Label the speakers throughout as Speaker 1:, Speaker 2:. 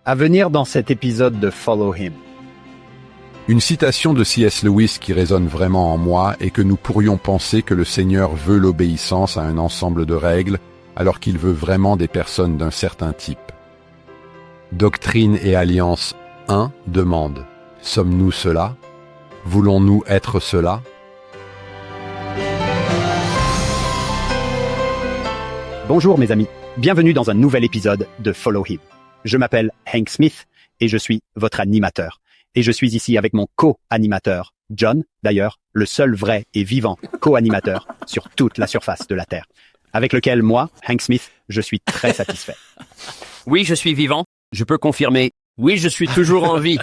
Speaker 1: À venir dans cet épisode de Follow Him.
Speaker 2: Une citation de C.S. Lewis qui résonne vraiment en moi est que nous pourrions penser que le Seigneur veut l'obéissance à un ensemble de règles, alors qu'il veut vraiment des personnes d'un certain type. Doctrine et Alliance 1 demande « Sommes-nous cela? Voulons-nous être cela ?»
Speaker 1: Bonjour mes amis, bienvenue dans un nouvel épisode de Follow Him. Je m'appelle Hank Smith et je suis votre animateur. Et je suis ici avec mon co-animateur, John, d'ailleurs, le seul vrai et vivant co-animateur sur toute la surface de la Terre, avec lequel moi, Hank Smith, je suis très satisfait.
Speaker 3: Oui, je suis vivant. Je peux confirmer. Oui, je suis toujours en vie.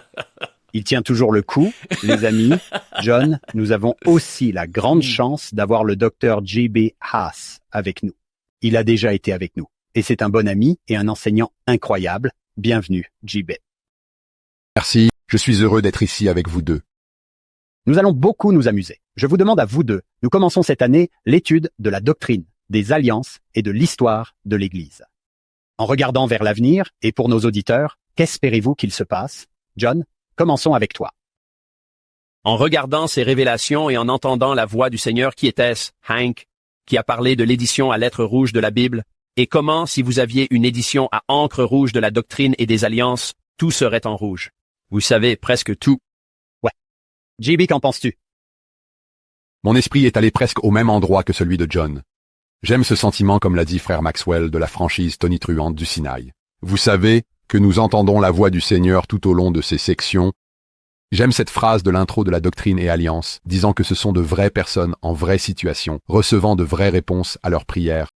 Speaker 1: Il tient toujours le coup, les amis. John, nous avons aussi la grande chance d'avoir le docteur J.B. Haas avec nous. Il a déjà été avec nous. Et c'est un bon ami et un enseignant incroyable. Bienvenue, J.B.
Speaker 2: Merci, je suis heureux d'être ici avec vous deux.
Speaker 1: Nous allons beaucoup nous amuser. Je vous demande à vous deux, nous commençons cette année l'étude de la doctrine, des alliances et de l'histoire de l'Église. En regardant vers l'avenir, et pour nos auditeurs, qu'espérez-vous qu'il se passe? John, commençons avec toi.
Speaker 3: En regardant ces révélations et en entendant la voix du Seigneur, qui était-ce, Hank, qui a parlé de l'édition à lettres rouges de la Bible, et comment, si vous aviez une édition à encre rouge de la doctrine et des alliances, tout serait en rouge. Vous savez presque tout.
Speaker 1: Ouais. JB, qu'en penses-tu?
Speaker 2: Mon esprit est allé presque au même endroit que celui de John. J'aime ce sentiment, comme l'a dit frère Maxwell, de la franchise tonitruante du Sinaï. Vous savez que nous entendons la voix du Seigneur tout au long de ces sections. J'aime cette phrase de l'intro de la doctrine et alliance, disant que ce sont de vraies personnes en vraies situations, recevant de vraies réponses à leurs prières.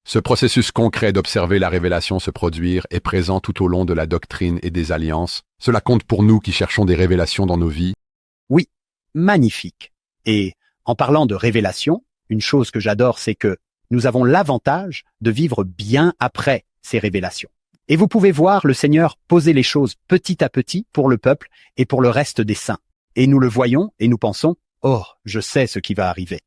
Speaker 2: Ce processus concret d'observer la révélation se produire est présent tout au long de la doctrine et des alliances. Cela compte pour nous qui cherchons des révélations dans nos vies.
Speaker 1: Oui, magnifique. Et en parlant de révélation, une chose que j'adore, c'est que nous avons l'avantage de vivre bien après ces révélations. Et vous pouvez voir le Seigneur poser les choses petit à petit pour le peuple et pour le reste des saints. Et nous le voyons et nous pensons, oh, je sais ce qui va arriver.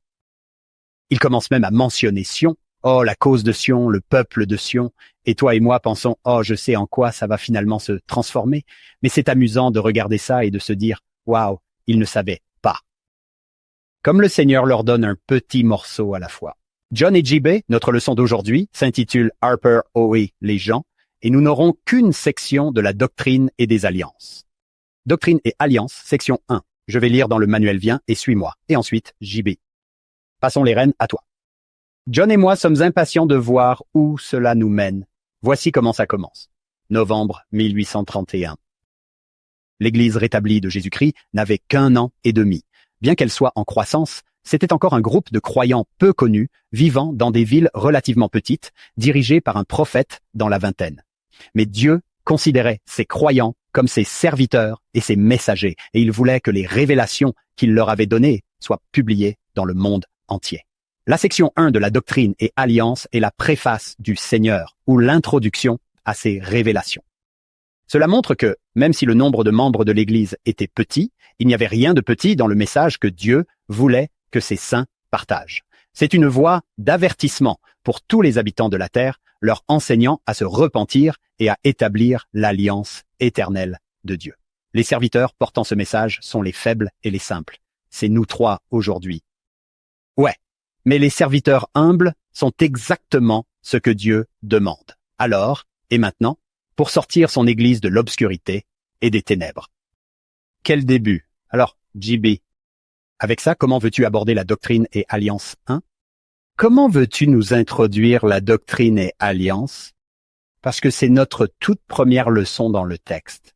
Speaker 1: Il commence même à mentionner Sion. Oh, la cause de Sion, le peuple de Sion. Et toi et moi pensons, oh, je sais en quoi ça va finalement se transformer. Mais c'est amusant de regarder ça et de se dire, waouh, ils ne savaient pas. Comme le Seigneur leur donne un petit morceau à la fois. John et JB, notre leçon d'aujourd'hui, s'intitule Harper OE, les gens, et nous n'aurons qu'une section de la doctrine et des alliances. Doctrine et alliances, section 1. Je vais lire dans le manuel Viens et suis-moi. Et ensuite, JB. Passons les rênes à toi. John et moi sommes impatients de voir où cela nous mène. Voici comment ça commence. Novembre 1831. L'Église rétablie de Jésus-Christ n'avait qu'1 an et demi. Bien qu'elle soit en croissance, c'était encore un groupe de croyants peu connus, vivant dans des villes relativement petites, dirigés par un prophète dans la vingtaine. Mais Dieu considérait ses croyants comme ses serviteurs et ses messagers, et il voulait que les révélations qu'il leur avait données soient publiées dans le monde entier. La section 1 de la doctrine et alliance est la préface du Seigneur, ou l'introduction à ces révélations. Cela montre que, même si le nombre de membres de l'Église était petit, il n'y avait rien de petit dans le message que Dieu voulait que ses saints partagent. C'est une voie d'avertissement pour tous les habitants de la terre, leur enseignant à se repentir et à établir l'alliance éternelle de Dieu. Les serviteurs portant ce message sont les faibles et les simples. C'est nous trois aujourd'hui. Ouais, mais les serviteurs humbles sont exactement ce que Dieu demande. Alors, et maintenant, pour sortir son Église de l'obscurité et des ténèbres. Quel début! Alors, JB, avec ça, comment veux-tu aborder la doctrine et alliance 1? Comment veux-tu nous introduire la doctrine et alliance? Parce que c'est notre toute première leçon dans le texte.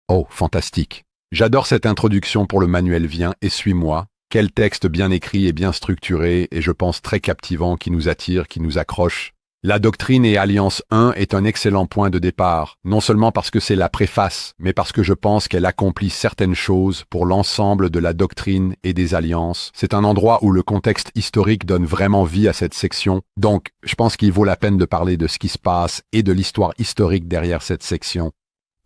Speaker 2: Oh, fantastique. J'adore cette introduction pour le manuel Viens et suis-moi. Quel texte bien écrit et bien structuré, et je pense très captivant, qui nous attire, qui nous accroche. La doctrine et alliance 1 est un excellent point de départ, non seulement parce que c'est la préface, mais parce que je pense qu'elle accomplit certaines choses pour l'ensemble de la doctrine et des alliances. C'est un endroit où le contexte historique donne vraiment vie à cette section, donc je pense qu'il vaut la peine de parler de ce qui se passe et de l'histoire historique derrière cette section.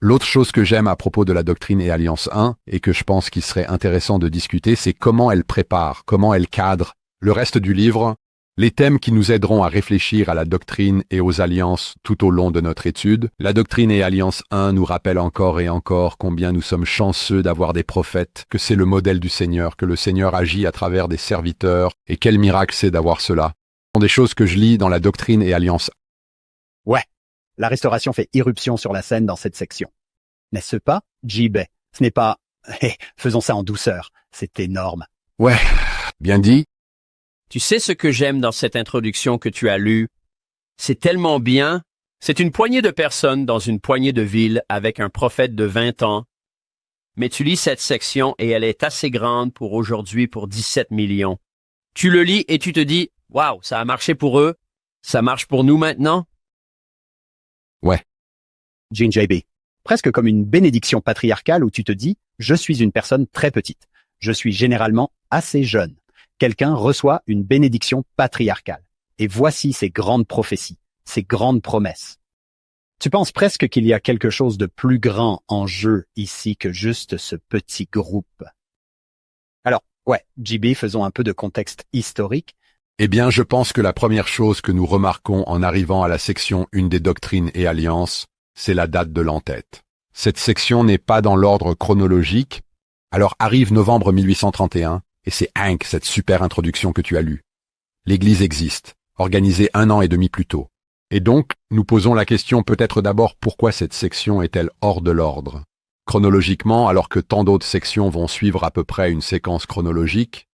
Speaker 2: L'autre chose que j'aime à propos de la doctrine et alliance 1, et que je pense qu'il serait intéressant de discuter, c'est comment elle prépare, comment elle cadre le reste du livre. Les thèmes qui nous aideront à réfléchir à la doctrine et aux alliances tout au long de notre étude. La doctrine et Alliance 1 nous rappelle encore et encore combien nous sommes chanceux d'avoir des prophètes, que c'est le modèle du Seigneur, que le Seigneur agit à travers des serviteurs, et quel miracle c'est d'avoir cela. Ce sont des choses que je lis dans la doctrine et Alliance 1.
Speaker 1: Ouais, la restauration fait irruption sur la scène dans cette section. N'est-ce pas, JB? Ce n'est pas « faisons ça en douceur », c'est énorme.
Speaker 2: Ouais, bien dit.
Speaker 3: Tu sais ce que j'aime dans cette introduction que tu as lue? C'est tellement bien. C'est une poignée de personnes dans une poignée de villes avec un prophète de 20 ans. Mais tu lis cette section et elle est assez grande pour aujourd'hui pour 17 millions. Tu le lis et tu te dis, waouh, ça a marché pour eux. Ça marche pour nous maintenant?
Speaker 2: Ouais.
Speaker 1: Gene JB. Presque comme une bénédiction patriarcale où tu te dis « Je suis une personne très petite. Je suis généralement assez jeune. » Quelqu'un reçoit une bénédiction patriarcale. Et voici ces grandes prophéties, ces grandes promesses. Tu penses presque qu'il y a quelque chose de plus grand en jeu ici que juste ce petit groupe. Alors, ouais, JB, faisons un peu de contexte historique.
Speaker 2: Eh bien, je pense que la première chose que nous remarquons en arrivant à la section 1 des doctrines et alliances, c'est la date de l'entête. Cette section n'est pas dans l'ordre chronologique, alors arrive novembre 1831, et c'est Hank, cette super introduction que tu as lue. L'Église existe, organisée 1 an et demi plus tôt. Et donc, nous posons la question peut-être d'abord pourquoi cette section est-elle hors de l'ordre? Chronologiquement, alors que tant d'autres sections vont suivre à peu près une séquence chronologique,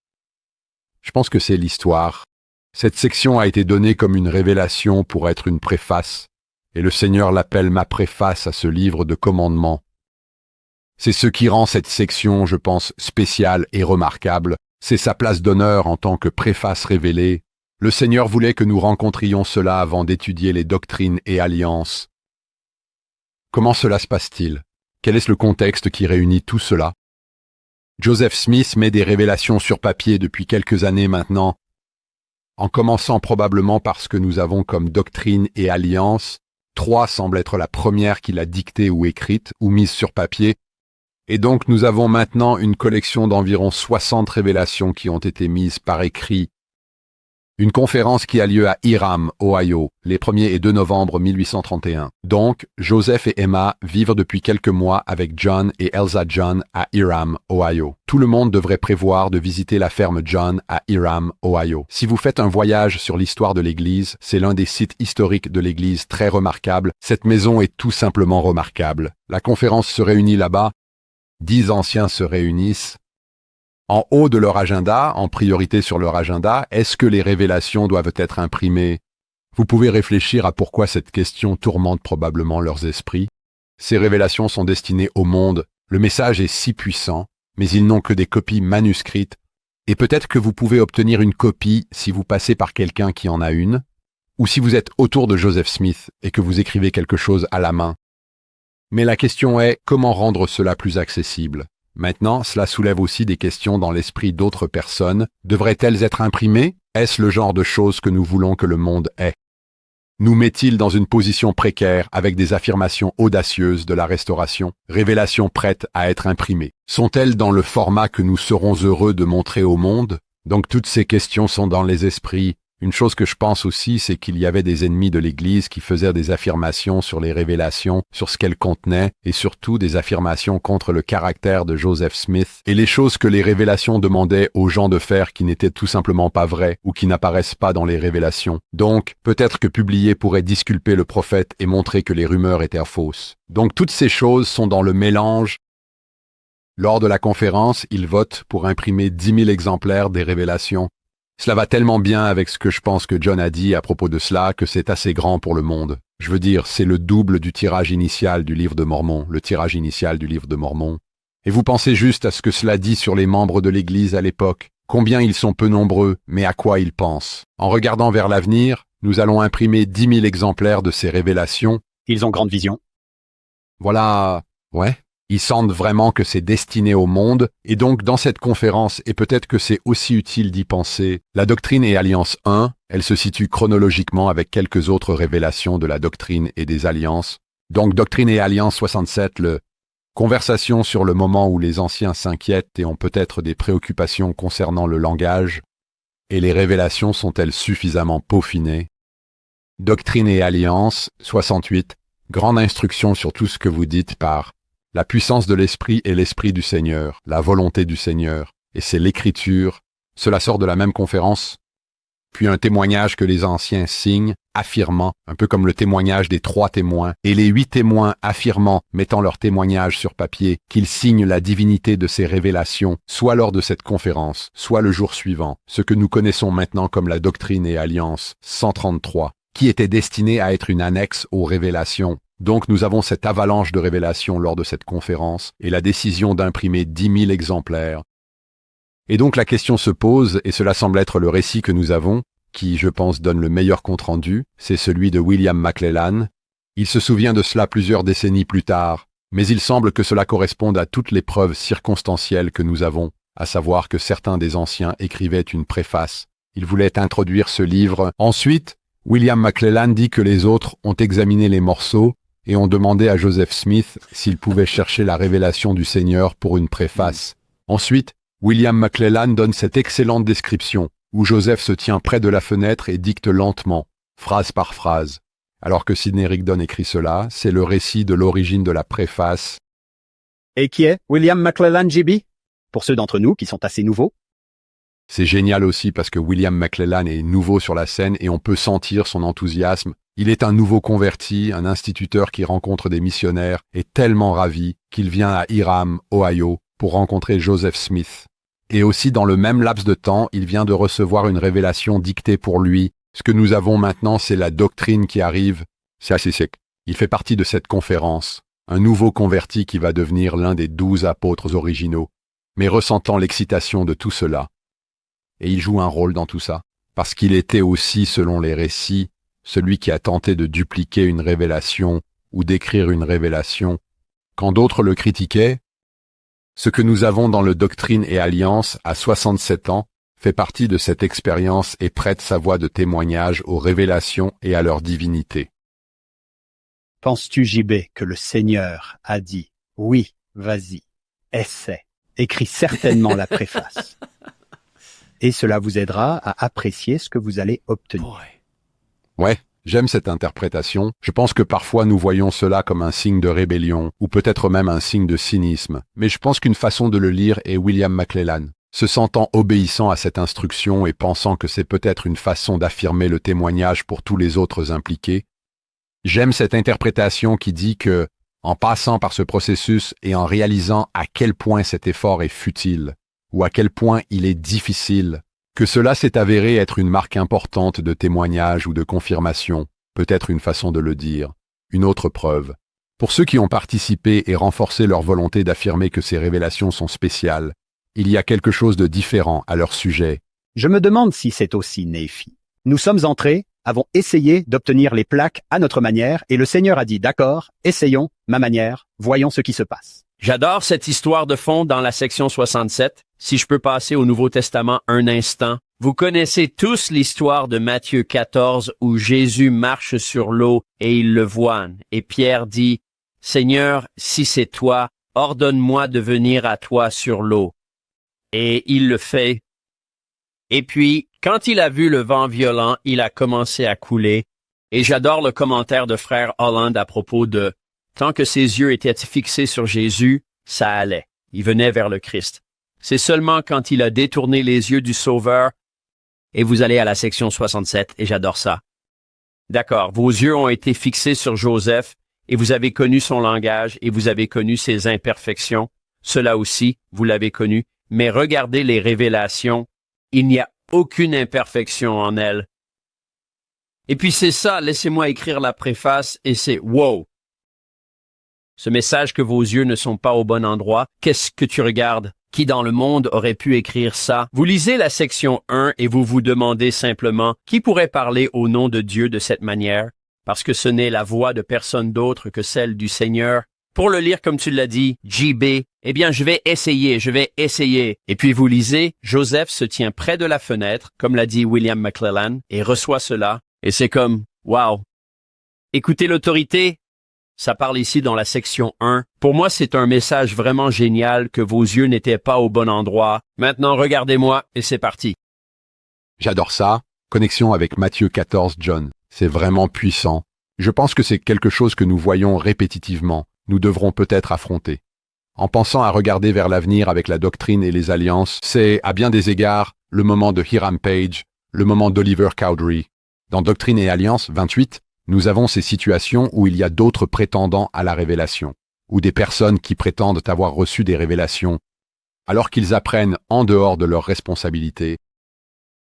Speaker 2: je pense que c'est l'histoire. Cette section a été donnée comme une révélation pour être une préface, et le Seigneur l'appelle ma préface à ce livre de commandements. C'est ce qui rend cette section, je pense, spéciale et remarquable. C'est sa place d'honneur en tant que préface révélée. Le Seigneur voulait que nous rencontrions cela avant d'étudier les doctrines et alliances. Comment cela se passe-t-il? Quel est le contexte qui réunit tout cela? Joseph Smith met des révélations sur papier depuis quelques années maintenant, en commençant probablement par ce que nous avons comme doctrine et alliance. 3 semble être la première qu'il a dictée ou écrite ou mise sur papier. Et donc nous avons maintenant une collection d'environ 60 révélations qui ont été mises par écrit. Une conférence qui a lieu à Hiram, Ohio, les 1er et 2 novembre 1831. Donc, Joseph et Emma vivent depuis quelques mois avec John et Elsa John à Hiram, Ohio. Tout le monde devrait prévoir de visiter la ferme John à Hiram, Ohio. Si vous faites un voyage sur l'histoire de l'Église, c'est l'un des sites historiques de l'Église très remarquable. Cette maison est tout simplement remarquable. La conférence se réunit là-bas. 10 anciens se réunissent. En haut de leur agenda, en priorité sur leur agenda, est-ce que les révélations doivent être imprimées? Vous pouvez réfléchir à pourquoi cette question tourmente probablement leurs esprits. Ces révélations sont destinées au monde. Le message est si puissant, mais ils n'ont que des copies manuscrites. Et peut-être que vous pouvez obtenir une copie si vous passez par quelqu'un qui en a une, ou si vous êtes autour de Joseph Smith et que vous écrivez quelque chose à la main. Mais la question est, comment rendre cela plus accessible? Maintenant, cela soulève aussi des questions dans l'esprit d'autres personnes. Devraient-elles être imprimées? Est-ce le genre de choses que nous voulons que le monde ait? Nous met-il dans une position précaire avec des affirmations audacieuses de la restauration, révélations prêtes à être imprimées? Sont-elles dans le format que nous serons heureux de montrer au monde? Donc toutes ces questions sont dans les esprits. Une chose que je pense aussi, c'est qu'il y avait des ennemis de l'Église qui faisaient des affirmations sur les révélations, sur ce qu'elles contenaient, et surtout des affirmations contre le caractère de Joseph Smith, et les choses que les révélations demandaient aux gens de faire qui n'étaient tout simplement pas vraies, ou qui n'apparaissent pas dans les révélations. Donc, peut-être que publier pourrait disculper le prophète et montrer que les rumeurs étaient fausses. Donc toutes ces choses sont dans le mélange. Lors de la conférence, ils votent pour imprimer 10 000 exemplaires des révélations. Cela va tellement bien avec ce que je pense que John a dit à propos de cela que c'est assez grand pour le monde. Je veux dire, c'est le double du tirage initial du livre de Mormon, le tirage initial du livre de Mormon. Et vous pensez juste à ce que cela dit sur les membres de l'Église à l'époque, combien ils sont peu nombreux, mais à quoi ils pensent. En regardant vers l'avenir, nous allons imprimer 10 000 exemplaires de ces révélations.
Speaker 1: Ils ont grande vision.
Speaker 2: Voilà, ouais. Ils sentent vraiment que c'est destiné au monde, et donc dans cette conférence, et peut-être que c'est aussi utile d'y penser, la doctrine et alliance 1, elle se situe chronologiquement avec quelques autres révélations de la doctrine et des alliances. Donc doctrine et alliance 67, le conversation sur le moment où les anciens s'inquiètent et ont peut-être des préoccupations concernant le langage. Et les révélations sont-elles suffisamment peaufinées? Doctrine et Alliance, 68. Grande instruction sur tout ce que vous dites par la puissance de l'Esprit et l'Esprit du Seigneur, la volonté du Seigneur, et c'est l'Écriture. Cela sort de la même conférence. Puis un témoignage que les anciens signent, affirmant, un peu comme le témoignage des 3 témoins, et les 8 témoins affirmant, mettant leur témoignage sur papier, qu'ils signent la divinité de ces révélations, soit lors de cette conférence, soit le jour suivant, ce que nous connaissons maintenant comme la Doctrine et Alliance, 133, qui était destinée à être une annexe aux révélations. Donc nous avons cette avalanche de révélations lors de cette conférence, et la décision d'imprimer 10 000 exemplaires. Et donc la question se pose, et cela semble être le récit que nous avons, qui, je pense, donne le meilleur compte-rendu, c'est celui de William McLellan. Il se souvient de cela plusieurs décennies plus tard, mais il semble que cela corresponde à toutes les preuves circonstancielles que nous avons, à savoir que certains des anciens écrivaient une préface. Ils voulaient introduire ce livre. Ensuite, William McLellan dit que les autres ont examiné les morceaux et ont demandé à Joseph Smith s'il pouvait chercher la révélation du Seigneur pour une préface. Ensuite, William McLellan donne cette excellente description, où Joseph se tient près de la fenêtre et dicte lentement, phrase par phrase. Alors que Sidney Rigdon écrit cela, c'est le récit de l'origine de la préface.
Speaker 1: Et qui est William McLellan, JB? Pour ceux d'entre nous qui sont assez nouveaux.
Speaker 2: C'est génial aussi parce que William McLellan est nouveau sur la scène et on peut sentir son enthousiasme. Il est un nouveau converti, un instituteur qui rencontre des missionnaires et tellement ravi qu'il vient à Hiram, Ohio, pour rencontrer Joseph Smith. Et aussi dans le même laps de temps, il vient de recevoir une révélation dictée pour lui. Ce que nous avons maintenant, c'est la doctrine qui arrive. C'est assez sec. Il fait partie de cette conférence, un nouveau converti qui va devenir l'un des 12 apôtres originaux, mais ressentant l'excitation de tout cela. Et il joue un rôle dans tout ça, parce qu'il était aussi, selon les récits, celui qui a tenté de dupliquer une révélation ou d'écrire une révélation. Quand d'autres le critiquaient, ce que nous avons dans le Doctrine et Alliance à 67 ans fait partie de cette expérience et prête sa voix de témoignage aux révélations et à leur divinité.
Speaker 1: Penses-tu, JB, que le Seigneur a dit « Oui, vas-y, essaie, écris certainement la préface ». Et cela vous aidera à apprécier ce que vous allez obtenir.
Speaker 2: Ouais, j'aime cette interprétation. Je pense que parfois nous voyons cela comme un signe de rébellion, ou peut-être même un signe de cynisme. Mais je pense qu'une façon de le lire est William McLellan, se sentant obéissant à cette instruction et pensant que c'est peut-être une façon d'affirmer le témoignage pour tous les autres impliqués. J'aime cette interprétation qui dit que, en passant par ce processus et en réalisant à quel point cet effort est futile, ou à quel point il est difficile, que cela s'est avéré être une marque importante de témoignage ou de confirmation, peut-être une façon de le dire, une autre preuve. Pour ceux qui ont participé et renforcé leur volonté d'affirmer que ces révélations sont spéciales, il y a quelque chose de différent à leur sujet.
Speaker 1: Je me demande si c'est aussi Néphi. Nous sommes entrés, avons essayé d'obtenir les plaques à notre manière, et le Seigneur a dit « D'accord, essayons, ma manière, voyons ce qui se passe ».
Speaker 3: J'adore cette histoire de fond dans la section 67. Si je peux passer au Nouveau Testament un instant. Vous connaissez tous l'histoire de Matthieu 14 où Jésus marche sur l'eau et il le voit. Et Pierre dit, « Seigneur, si c'est toi, ordonne-moi de venir à toi sur l'eau. » Et il le fait. Et puis, quand il a vu le vent violent, il a commencé à couler. Et j'adore le commentaire de frère Holland à propos de tant que ses yeux étaient fixés sur Jésus, ça allait. Il venait vers le Christ. C'est seulement quand il a détourné les yeux du Sauveur, et vous allez à la section 67, et j'adore ça. D'accord, vos yeux ont été fixés sur Joseph, et vous avez connu son langage, et vous avez connu ses imperfections. Cela aussi, vous l'avez connu. Mais regardez les révélations. Il n'y a aucune imperfection en elles. Et puis c'est ça, laissez-moi écrire la préface, et c'est « Wow ». Ce message que vos yeux ne sont pas au bon endroit, qu'est-ce que tu regardes? Qui dans le monde aurait pu écrire ça? Vous lisez la section 1 et vous vous demandez simplement qui pourrait parler au nom de Dieu de cette manière, parce que ce n'est la voix de personne d'autre que celle du Seigneur. Pour le lire comme tu l'as dit, JB, eh bien je vais essayer. Et puis vous lisez, Joseph se tient près de la fenêtre, comme l'a dit William McLellan, et reçoit cela, et c'est comme, wow. Écoutez l'autorité. Ça parle ici dans la section 1. Pour moi, c'est un message vraiment génial que vos yeux n'étaient pas au bon endroit. Maintenant, regardez-moi et c'est parti.
Speaker 2: J'adore ça. Connexion avec Matthieu 14, John. C'est vraiment puissant. Je pense que c'est quelque chose que nous voyons répétitivement. Nous devrons peut-être affronter. En pensant à regarder vers l'avenir avec la doctrine et les alliances, c'est, à bien des égards, le moment de Hiram Page, le moment d'Oliver Cowdery. Dans Doctrine et Alliance 28, nous avons ces situations où il y a d'autres prétendants à la révélation, ou des personnes qui prétendent avoir reçu des révélations, alors qu'ils apprennent en dehors de leurs responsabilités.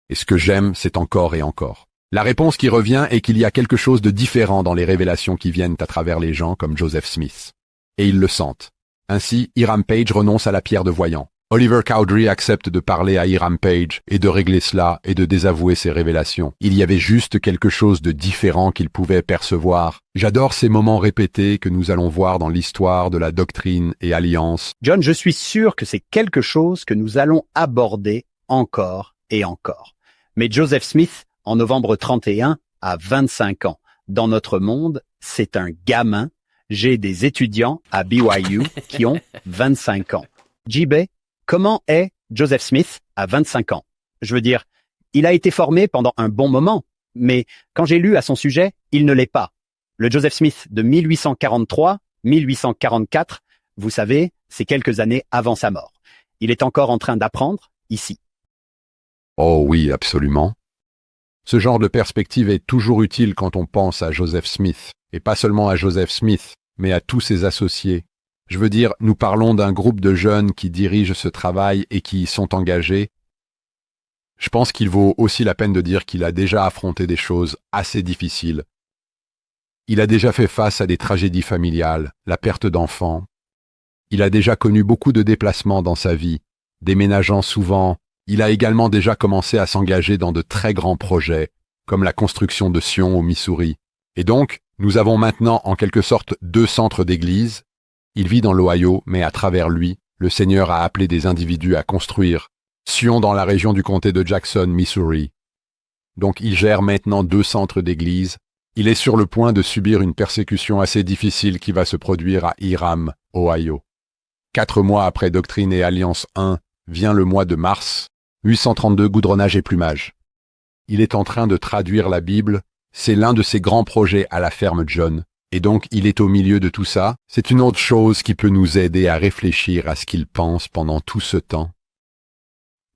Speaker 2: Et ce que j'aime, c'est encore et encore. La réponse qui revient est qu'il y a quelque chose de différent dans les révélations qui viennent à travers les gens comme Joseph Smith. Et ils le sentent. Ainsi, Hiram Page renonce à la pierre de voyant. Oliver Cowdery accepte de parler à Hiram Page et de régler cela et de désavouer ses révélations. Il y avait juste quelque chose de différent qu'il pouvait percevoir. J'adore ces moments répétés que nous allons voir dans l'histoire de la doctrine et alliance.
Speaker 1: John, je suis sûr que c'est quelque chose que nous allons aborder encore et encore. Mais Joseph Smith, en novembre 31, a 25 ans. Dans notre monde, c'est un gamin. J'ai des étudiants à BYU qui ont 25 ans. JB, comment est Joseph Smith à 25 ans? Je veux dire, il a été formé pendant un bon moment, mais quand j'ai lu à son sujet, il ne l'est pas. Le Joseph Smith de 1843-1844, vous savez, c'est quelques années avant sa mort. Il est encore en train d'apprendre ici.
Speaker 2: Oh oui, absolument. Ce genre de perspective est toujours utile quand on pense à Joseph Smith, et pas seulement à Joseph Smith, mais à tous ses associés. Je veux dire, nous parlons d'un groupe de jeunes qui dirigent ce travail et qui y sont engagés. Je pense qu'il vaut aussi la peine de dire qu'il a déjà affronté des choses assez difficiles. Il a déjà fait face à des tragédies familiales, la perte d'enfants. Il a déjà connu beaucoup de déplacements dans sa vie, déménageant souvent. Il a également déjà commencé à s'engager dans de très grands projets, comme la construction de Sion au Missouri. Et donc, nous avons maintenant en quelque sorte 2 centres d'église. Il vit dans l'Ohio, mais à travers lui, le Seigneur a appelé des individus à construire Sion dans la région du comté de Jackson, Missouri. Donc il gère maintenant 2 centres d'église. Il est sur le point de subir une persécution assez difficile qui va se produire à Hiram, Ohio. 4 mois après Doctrine et Alliance 1, vient le mois de mars, 832 goudronnage et plumage. Il est en train de traduire la Bible. C'est l'un de ses grands projets à la ferme John. Et donc, il est au milieu de tout ça. C'est une autre chose qui peut nous aider à réfléchir à ce qu'il pense pendant tout ce temps.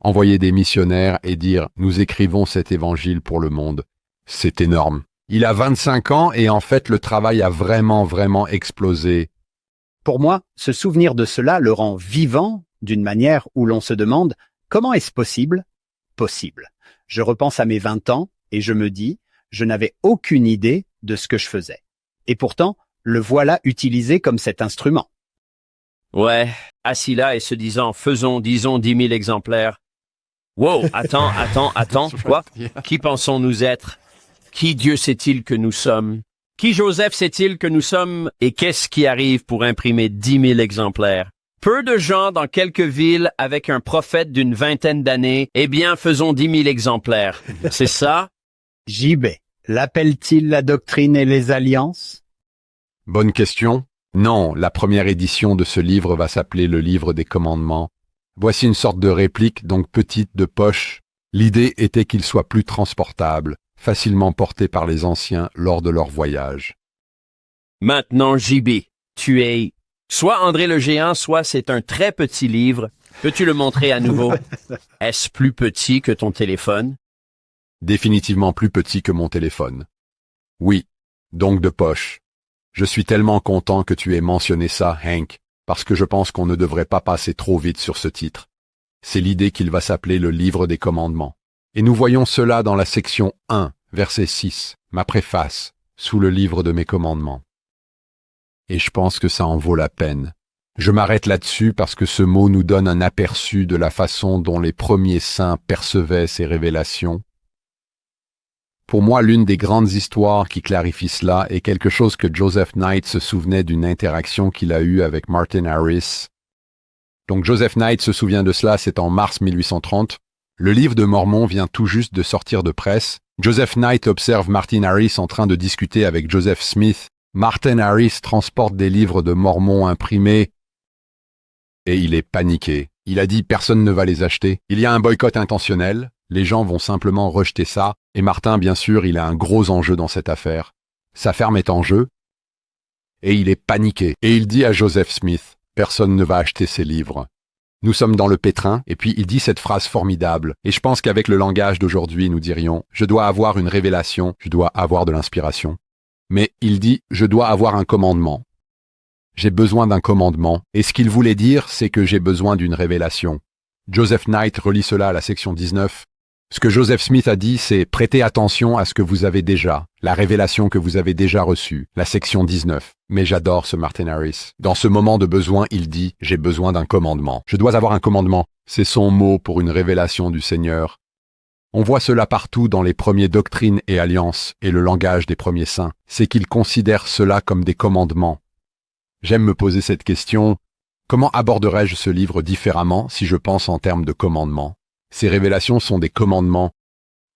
Speaker 2: Envoyer des missionnaires et dire « Nous écrivons cet évangile pour le monde », c'est énorme. Il a 25 ans et en fait, le travail a vraiment explosé.
Speaker 1: Pour moi, se souvenir de cela le rend vivant d'une manière où l'on se demande « Comment est-ce possible ?» Possible. Je repense à mes 20 ans et je me dis je n'avais aucune idée de ce que je faisais. Et pourtant, le voilà utilisé comme cet instrument.
Speaker 3: Ouais, assis là et se disant, disons 10 000 exemplaires. Wow, attends, quoi? Qui pensons-nous être? Qui Dieu sait-il que nous sommes? Qui Joseph sait-il que nous sommes? Et qu'est-ce qui arrive pour imprimer 10 000 exemplaires? Peu de gens dans quelques villes avec un prophète d'une 20aine d'années, eh bien, faisons 10 000 exemplaires. C'est ça?
Speaker 1: JB, l'appelle-t-il la doctrine et les alliances?
Speaker 2: Bonne question. Non, la première édition de ce livre va s'appeler le livre des commandements. Voici une sorte de réplique, donc petite, de poche. L'idée était qu'il soit plus transportable, facilement porté par les anciens lors de leur voyage.
Speaker 3: Maintenant, JB, tu es soit André le Géant, soit c'est un très petit livre. Peux-tu le montrer à nouveau? Est-ce plus petit que ton téléphone?
Speaker 2: Définitivement plus petit que mon téléphone. Oui, donc de poche. Je suis tellement content que tu aies mentionné ça, Hank, parce que je pense qu'on ne devrait pas passer trop vite sur ce titre. C'est l'idée qu'il va s'appeler le livre des commandements. Et nous voyons cela dans la section 1, verset 6, ma préface, sous le livre de mes commandements. Et je pense que ça en vaut la peine. Je m'arrête là-dessus parce que ce mot nous donne un aperçu de la façon dont les premiers saints percevaient ces révélations. Pour moi, l'une des grandes histoires qui clarifie cela est quelque chose que Joseph Knight se souvenait d'une interaction qu'il a eue avec Martin Harris. Donc Joseph Knight se souvient de cela, c'est en mars 1830. Le livre de Mormon vient tout juste de sortir de presse. Joseph Knight observe Martin Harris en train de discuter avec Joseph Smith. Martin Harris transporte des livres de Mormon imprimés et il est paniqué. Il a dit « personne ne va les acheter. Il y a un boycott intentionnel. Les gens vont simplement rejeter ça, et Martin, bien sûr, il a un gros enjeu dans cette affaire. Sa ferme est en jeu, et il est paniqué. Et il dit à Joseph Smith, « Personne ne va acheter ces livres. » Nous sommes dans le pétrin, et puis il dit cette phrase formidable, et je pense qu'avec le langage d'aujourd'hui, nous dirions « Je dois avoir une révélation, je dois avoir de l'inspiration. » Mais il dit « Je dois avoir un commandement. » J'ai besoin d'un commandement, et ce qu'il voulait dire, c'est que j'ai besoin d'une révélation. Joseph Knight relie cela à la section 19. Ce que Joseph Smith a dit, c'est « Prêtez attention à ce que vous avez déjà, la révélation que vous avez déjà reçue, la section 19. » Mais j'adore ce Martin Harris. Dans ce moment de besoin, il dit « J'ai besoin d'un commandement. Je dois avoir un commandement. » C'est son mot pour une révélation du Seigneur. On voit cela partout dans les premiers doctrines et alliances et le langage des premiers saints. C'est qu'ils considèrent cela comme des commandements. J'aime me poser cette question. Comment aborderais-je ce livre différemment si je pense en termes de commandements? Ces révélations sont des commandements.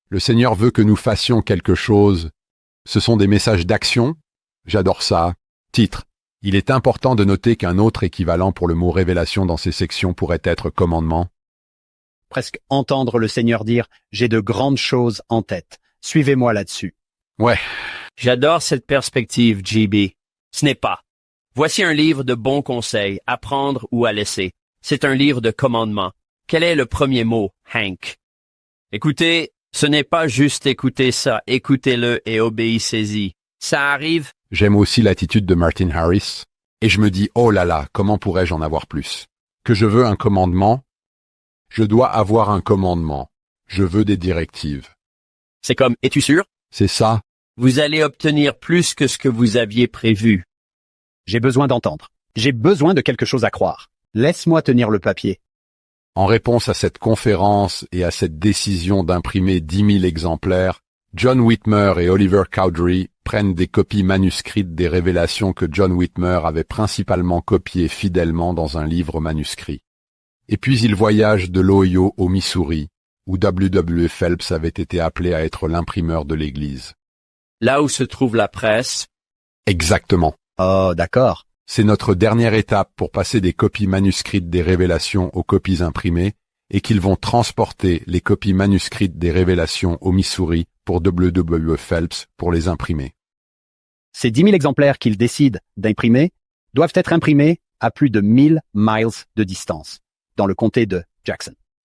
Speaker 2: Le Seigneur veut que nous fassions quelque chose. Ce sont des messages d'action. J'adore ça. Titre. Il est important de noter qu'un autre équivalent pour le mot révélation dans ces sections pourrait être commandement.
Speaker 1: Presque entendre le Seigneur dire « J'ai de grandes choses en tête. Suivez-moi là-dessus. »
Speaker 2: Ouais.
Speaker 3: J'adore cette perspective, JB. Ce n'est pas. Voici un livre de bons conseils, à prendre ou à laisser. C'est un livre de commandement. Quel est le premier mot, Hank? Écoutez, ce n'est pas juste écouter ça, écoutez-le et obéissez-y. Ça arrive.
Speaker 2: J'aime aussi l'attitude de Martin Harris, et je me dis, oh là là, comment pourrais-je en avoir plus? Que je veux un commandement? Je dois avoir un commandement. Je veux des directives.
Speaker 3: C'est comme, es-tu sûr?
Speaker 2: C'est ça.
Speaker 3: Vous allez obtenir plus que ce que vous aviez prévu.
Speaker 1: J'ai besoin d'entendre. J'ai besoin de quelque chose à croire. Laisse-moi tenir le papier.
Speaker 2: En réponse à cette conférence et à cette décision d'imprimer 10 000 exemplaires, John Whitmer et Oliver Cowdery prennent des copies manuscrites des révélations que John Whitmer avait principalement copiées fidèlement dans un livre manuscrit. Et puis ils voyagent de l'Ohio au Missouri, où W. Phelps avait été appelé à être l'imprimeur de l'Église.
Speaker 3: Là où se trouve la presse.
Speaker 2: Exactement.
Speaker 1: Oh, d'accord.
Speaker 2: C'est notre dernière étape pour passer des copies manuscrites des révélations aux copies imprimées et qu'ils vont transporter les copies manuscrites des révélations au Missouri pour W. Phelps pour les imprimer.
Speaker 1: Ces 10 000 exemplaires qu'ils décident d'imprimer doivent être imprimés à plus de 1000 miles de distance, dans le comté de Jackson.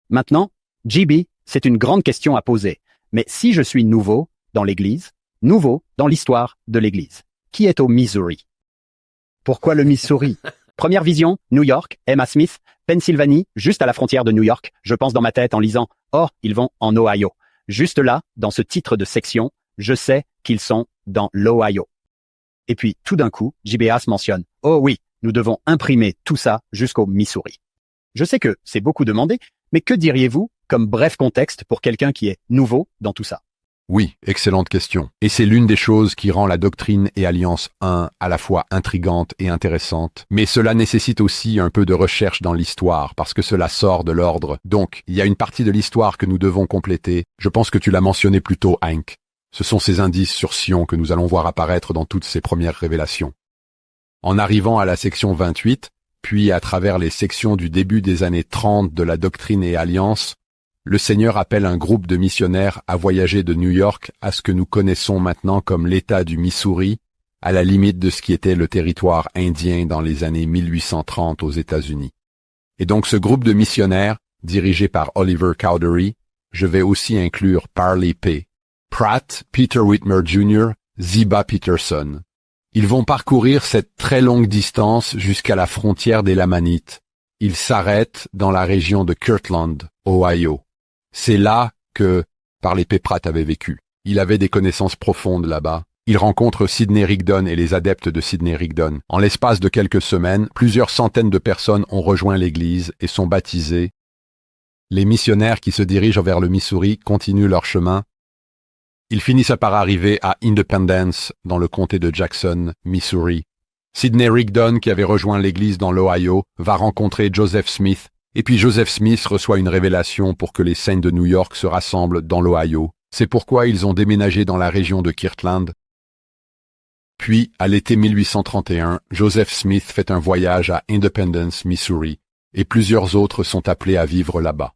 Speaker 1: Maintenant, JB, c'est une grande question à poser. Mais si je suis nouveau dans l'Église, nouveau dans l'histoire de l'Église, qui est au Missouri? Pourquoi le Missouri? Première vision, New York, Emma Smith, Pennsylvanie, juste à la frontière de New York. Je pense dans ma tête en lisant « Oh, ils vont en Ohio ». Juste là, dans ce titre de section, je sais qu'ils sont dans l'Ohio. Et puis, tout d'un coup, JBAS mentionne « Oh oui, nous devons imprimer tout ça jusqu'au Missouri ». Je sais que c'est beaucoup demandé, mais que diriez-vous comme bref contexte pour quelqu'un qui est nouveau dans tout ça?
Speaker 2: Oui, excellente question. Et c'est l'une des choses qui rend la doctrine et Alliance 1 à la fois intrigante et intéressante. Mais cela nécessite aussi un peu de recherche dans l'histoire, parce que cela sort de l'ordre. Donc, il y a une partie de l'histoire que nous devons compléter. Je pense que tu l'as mentionné plus tôt, Hank. Ce sont ces indices sur Sion que nous allons voir apparaître dans toutes ces premières révélations. En arrivant à la section 28, puis à travers les sections du début des années 30 de la doctrine et Alliance, le Seigneur appelle un groupe de missionnaires à voyager de New York à ce que nous connaissons maintenant comme l'État du Missouri, à la limite de ce qui était le territoire indien dans les années 1830 aux États-Unis. Et donc ce groupe de missionnaires, dirigé par Oliver Cowdery, je vais aussi inclure Parley P., Pratt, Peter Whitmer Jr., Ziba Peterson. Ils vont parcourir cette très longue distance jusqu'à la frontière des Lamanites. Ils s'arrêtent dans la région de Kirtland, Ohio. C'est là que Parley P. Pratt avait vécu. Il avait des connaissances profondes là-bas. Il rencontre Sidney Rigdon et les adeptes de Sidney Rigdon. En l'espace de quelques semaines, plusieurs centaines de personnes ont rejoint l'Église et sont baptisées. Les missionnaires qui se dirigent vers le Missouri continuent leur chemin. Ils finissent par arriver à Independence, dans le comté de Jackson, Missouri. Sidney Rigdon, qui avait rejoint l'Église dans l'Ohio, va rencontrer Joseph Smith, et puis Joseph Smith reçoit une révélation pour que les saints de New York se rassemblent dans l'Ohio. C'est pourquoi ils ont déménagé dans la région de Kirtland. Puis, à l'été 1831, Joseph Smith fait un voyage à Independence, Missouri, et plusieurs autres sont appelés à vivre là-bas.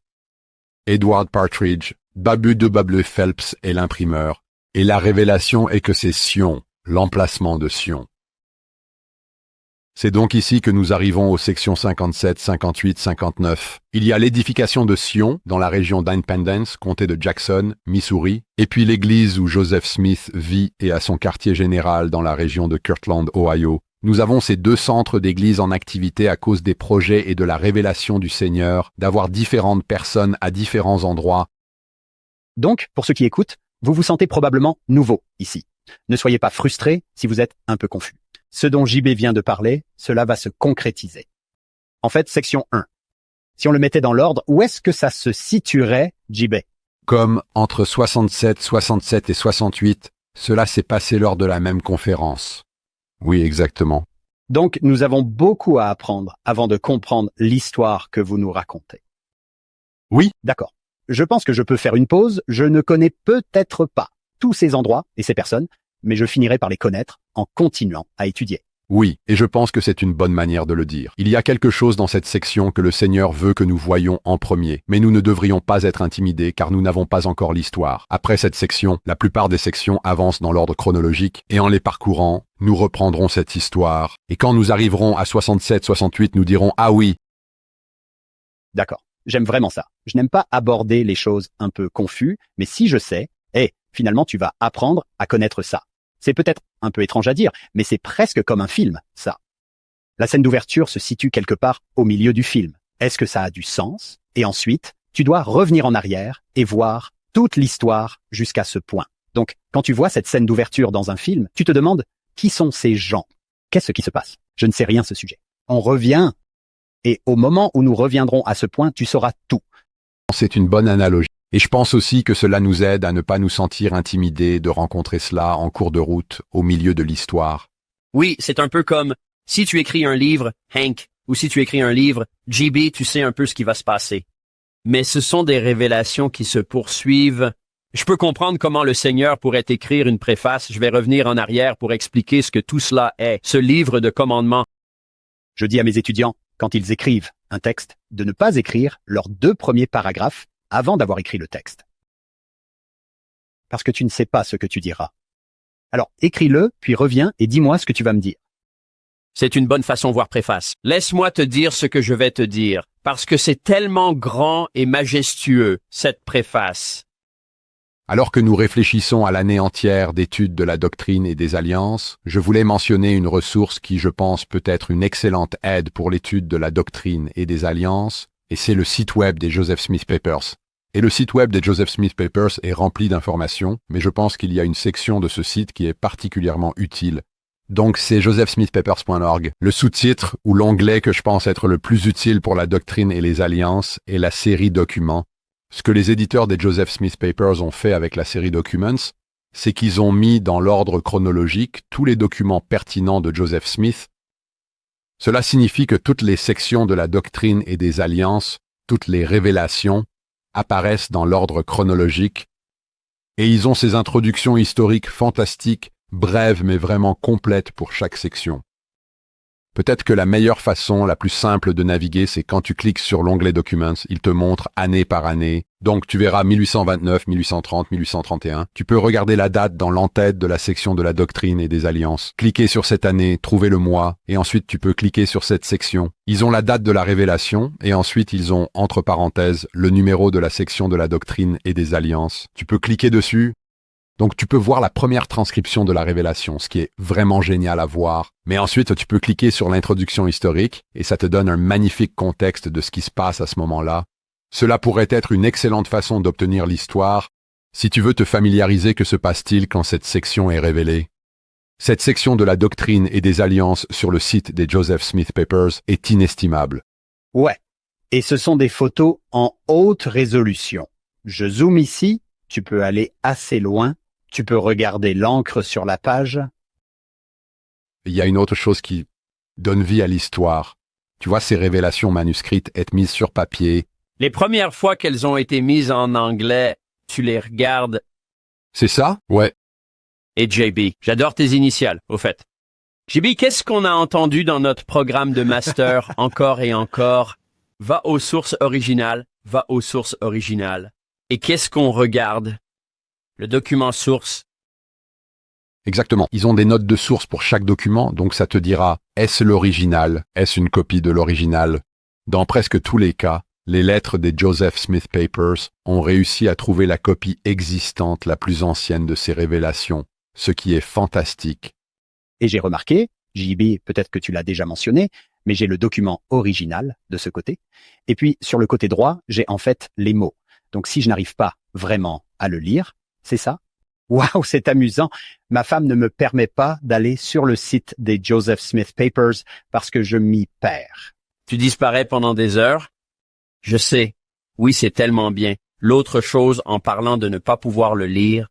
Speaker 2: Edward Partridge, W. Phelps est l'imprimeur, et la révélation est que c'est Sion, l'emplacement de Sion. C'est donc ici que nous arrivons aux sections 57, 58, 59. Il y a l'édification de Sion, dans la région d'Independence, comté de Jackson, Missouri, et puis l'église où Joseph Smith vit et a son quartier général dans la région de Kirtland, Ohio. Nous avons ces deux centres d'église en activité à cause des projets et de la révélation du Seigneur, d'avoir différentes personnes à différents endroits.
Speaker 1: Donc, pour ceux qui écoutent, vous vous sentez probablement nouveau ici. Ne soyez pas frustrés si vous êtes un peu confus. Ce dont JB vient de parler, cela va se concrétiser. En fait, section 1. Si on le mettait dans l'ordre, où est-ce que ça se situerait, JB?
Speaker 2: Comme entre 67, 67 et 68, cela s'est passé lors de la même conférence. Oui, exactement.
Speaker 1: Donc, nous avons beaucoup à apprendre avant de comprendre l'histoire que vous nous racontez.
Speaker 2: Oui.
Speaker 1: D'accord. Je pense que je peux faire une pause. Je ne connais peut-être pas tous ces endroits et ces personnes, mais je finirai par les connaître en continuant à étudier.
Speaker 2: Oui, et je pense que c'est une bonne manière de le dire. Il y a quelque chose dans cette section que le Seigneur veut que nous voyions en premier, mais nous ne devrions pas être intimidés car nous n'avons pas encore l'histoire. Après cette section, la plupart des sections avancent dans l'ordre chronologique, et en les parcourant, nous reprendrons cette histoire. Et quand nous arriverons à 67, 68, nous dirons « Ah oui !»
Speaker 1: D'accord. J'aime vraiment ça. Je n'aime pas aborder les choses un peu confuses, mais si je sais, finalement tu vas apprendre à connaître ça. C'est peut-être un peu étrange à dire, mais c'est presque comme un film, ça. La scène d'ouverture se situe quelque part au milieu du film. Est-ce que ça a du sens? Et ensuite, tu dois revenir en arrière et voir toute l'histoire jusqu'à ce point. Donc, quand tu vois cette scène d'ouverture dans un film, tu te demandes qui sont ces gens? Qu'est-ce qui se passe? Je ne sais rien à ce sujet. On revient, et au moment où nous reviendrons à ce point, tu sauras tout.
Speaker 2: C'est une bonne analogie. Et je pense aussi que cela nous aide à ne pas nous sentir intimidés de rencontrer cela en cours de route, au milieu de l'histoire.
Speaker 3: Oui, c'est un peu comme si tu écris un livre, Hank, ou si tu écris un livre, JB, tu sais un peu ce qui va se passer. Mais ce sont des révélations qui se poursuivent. Je peux comprendre comment le Seigneur pourrait écrire une préface. Je vais revenir en arrière pour expliquer ce que tout cela est, ce livre de commandements.
Speaker 1: Je dis à mes étudiants, quand ils écrivent un texte, de ne pas écrire leurs 2 premiers paragraphes avant d'avoir écrit le texte. Parce que tu ne sais pas ce que tu diras. Alors, écris-le, puis reviens et dis-moi ce que tu vas me dire.
Speaker 3: C'est une bonne façon, voire préface. Laisse-moi te dire ce que je vais te dire, parce que c'est tellement grand et majestueux, cette préface.
Speaker 2: Alors que nous réfléchissons à l'année entière d'études de la doctrine et des alliances, je voulais mentionner une ressource qui, je pense, peut être une excellente aide pour l'étude de la doctrine et des alliances, et c'est le site web des Joseph Smith Papers. Et le site web des Joseph Smith Papers est rempli d'informations, mais je pense qu'il y a une section de ce site qui est particulièrement utile. Donc c'est josephsmithpapers.org. Le sous-titre, ou l'onglet que je pense être le plus utile pour la doctrine et les alliances, est la série Documents. Ce que les éditeurs des Joseph Smith Papers ont fait avec la série Documents, c'est qu'ils ont mis dans l'ordre chronologique tous les documents pertinents de Joseph Smith. Cela signifie que toutes les sections de la doctrine et des alliances, toutes les révélations, apparaissent dans l'ordre chronologique, et ils ont ces introductions historiques fantastiques, brèves mais vraiment complètes pour chaque section. Peut-être que la meilleure façon, la plus simple de naviguer, c'est quand tu cliques sur l'onglet Documents, il te montre année par année. Donc tu verras 1829, 1830, 1831. Tu peux regarder la date dans l'entête de la section de la doctrine et des alliances. Cliquer sur cette année, trouver le mois, et ensuite tu peux cliquer sur cette section. Ils ont la date de la révélation, et ensuite ils ont, entre parenthèses, le numéro de la section de la doctrine et des alliances. Tu peux cliquer dessus. Donc tu peux voir la première transcription de la révélation, ce qui est vraiment génial à voir. Mais ensuite, tu peux cliquer sur l'introduction historique et ça te donne un magnifique contexte de ce qui se passe à ce moment-là. Cela pourrait être une excellente façon d'obtenir l'histoire si tu veux te familiariser que se passe-t-il quand cette section est révélée. Cette section de la doctrine et des alliances sur le site des Joseph Smith Papers est inestimable.
Speaker 1: Ouais, et ce sont des photos en haute résolution. Je zoome ici, tu peux aller assez loin. Tu peux regarder l'encre sur la page.
Speaker 2: Il y a une autre chose qui donne vie à l'histoire. Tu vois ces révélations manuscrites être mises sur papier.
Speaker 3: Les premières fois qu'elles ont été mises en anglais, tu les regardes.
Speaker 2: C'est ça? Ouais.
Speaker 3: Et JB, j'adore tes initiales, au fait. JB, qu'est-ce qu'on a entendu dans notre programme de master encore et encore? Va aux sources originales, va aux sources originales. Et qu'est-ce qu'on regarde? Le document source.
Speaker 2: Exactement. Ils ont des notes de source pour chaque document, donc ça te dira est-ce l'original, est-ce une copie de l'original. Dans presque tous les cas, les lettres des Joseph Smith Papers ont réussi à trouver la copie existante la plus ancienne de ces révélations, ce qui est fantastique.
Speaker 1: Et j'ai remarqué, JB, peut-être que tu l'as déjà mentionné, mais j'ai le document original de ce côté. Et puis, sur le côté droit, j'ai en fait les mots. Donc, si je n'arrive pas vraiment à le lire, c'est ça? Waouh, c'est amusant. Ma femme ne me permet pas d'aller sur le site des Joseph Smith Papers parce que je m'y perds.
Speaker 3: Tu disparais pendant des heures? Je sais. Oui, c'est tellement bien. L'autre chose en parlant de ne pas pouvoir le lire.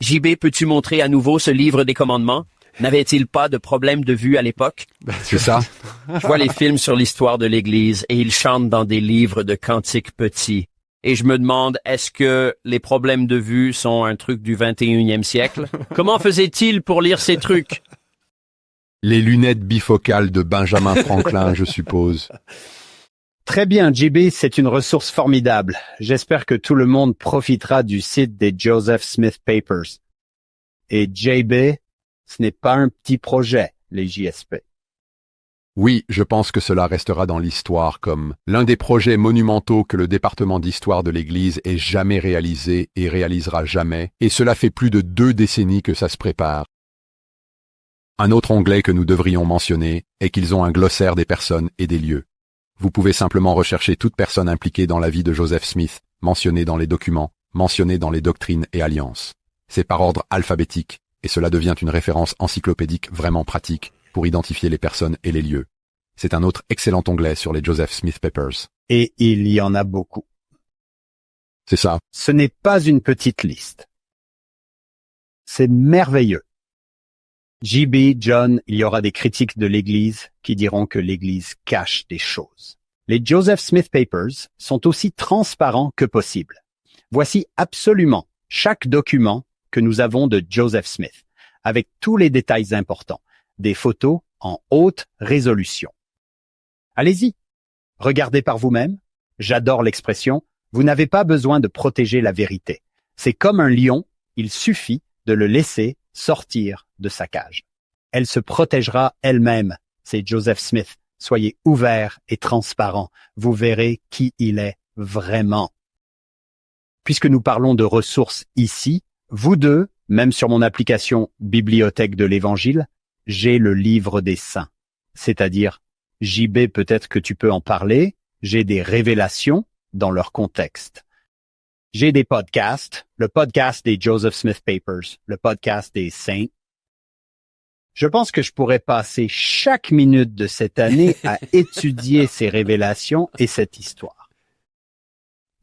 Speaker 3: JB, peux-tu montrer à nouveau ce livre des commandements? N'avait-il pas de problème de vue à l'époque?
Speaker 2: C'est ça?
Speaker 3: Je vois les films sur l'histoire de l'Église et ils chantent dans des livres de cantiques petits. Et je me demande, est-ce que les problèmes de vue sont un truc du 21e siècle? Comment faisait-il pour lire ces trucs?
Speaker 2: Les lunettes bifocales de Benjamin Franklin, je suppose.
Speaker 1: Très bien, JB, c'est une ressource formidable. J'espère que tout le monde profitera du site des Joseph Smith Papers. Et JB, ce n'est pas un petit projet, les JSP.
Speaker 2: Oui, je pense que cela restera dans l'histoire comme l'un des projets monumentaux que le département d'histoire de l'Église ait jamais réalisé et réalisera jamais, et cela fait plus de 2 décennies que ça se prépare. Un autre onglet que nous devrions mentionner est qu'ils ont un glossaire des personnes et des lieux. Vous pouvez simplement rechercher toute personne impliquée dans la vie de Joseph Smith, mentionnée dans les documents, mentionnée dans les doctrines et alliances. C'est par ordre alphabétique, et cela devient une référence encyclopédique vraiment pratique pour identifier les personnes et les lieux. C'est un autre excellent onglet sur les Joseph Smith Papers.
Speaker 1: Et il y en a beaucoup.
Speaker 2: C'est ça.
Speaker 1: Ce n'est pas une petite liste. C'est merveilleux. JB, John, il y aura des critiques de l'Église qui diront que l'Église cache des choses. Les Joseph Smith Papers sont aussi transparents que possible. Voici absolument chaque document que nous avons de Joseph Smith, avec tous les détails importants, des photos en haute résolution. Allez-y, regardez par vous-même. J'adore l'expression « vous n'avez pas besoin de protéger la vérité ». C'est comme un lion, il suffit de le laisser sortir de sa cage. Elle se protégera elle-même, c'est Joseph Smith. Soyez ouverts et transparents, vous verrez qui il est vraiment. Puisque nous parlons de ressources ici, vous deux, même sur mon application Bibliothèque de l'Évangile, j'ai le livre des saints. C'est-à-dire, JB, peut-être que tu peux en parler, j'ai des révélations dans leur contexte. J'ai des podcasts, le podcast des Joseph Smith Papers, le podcast des Saints. Je pense que je pourrais passer chaque minute de cette année à étudier ces révélations et cette histoire.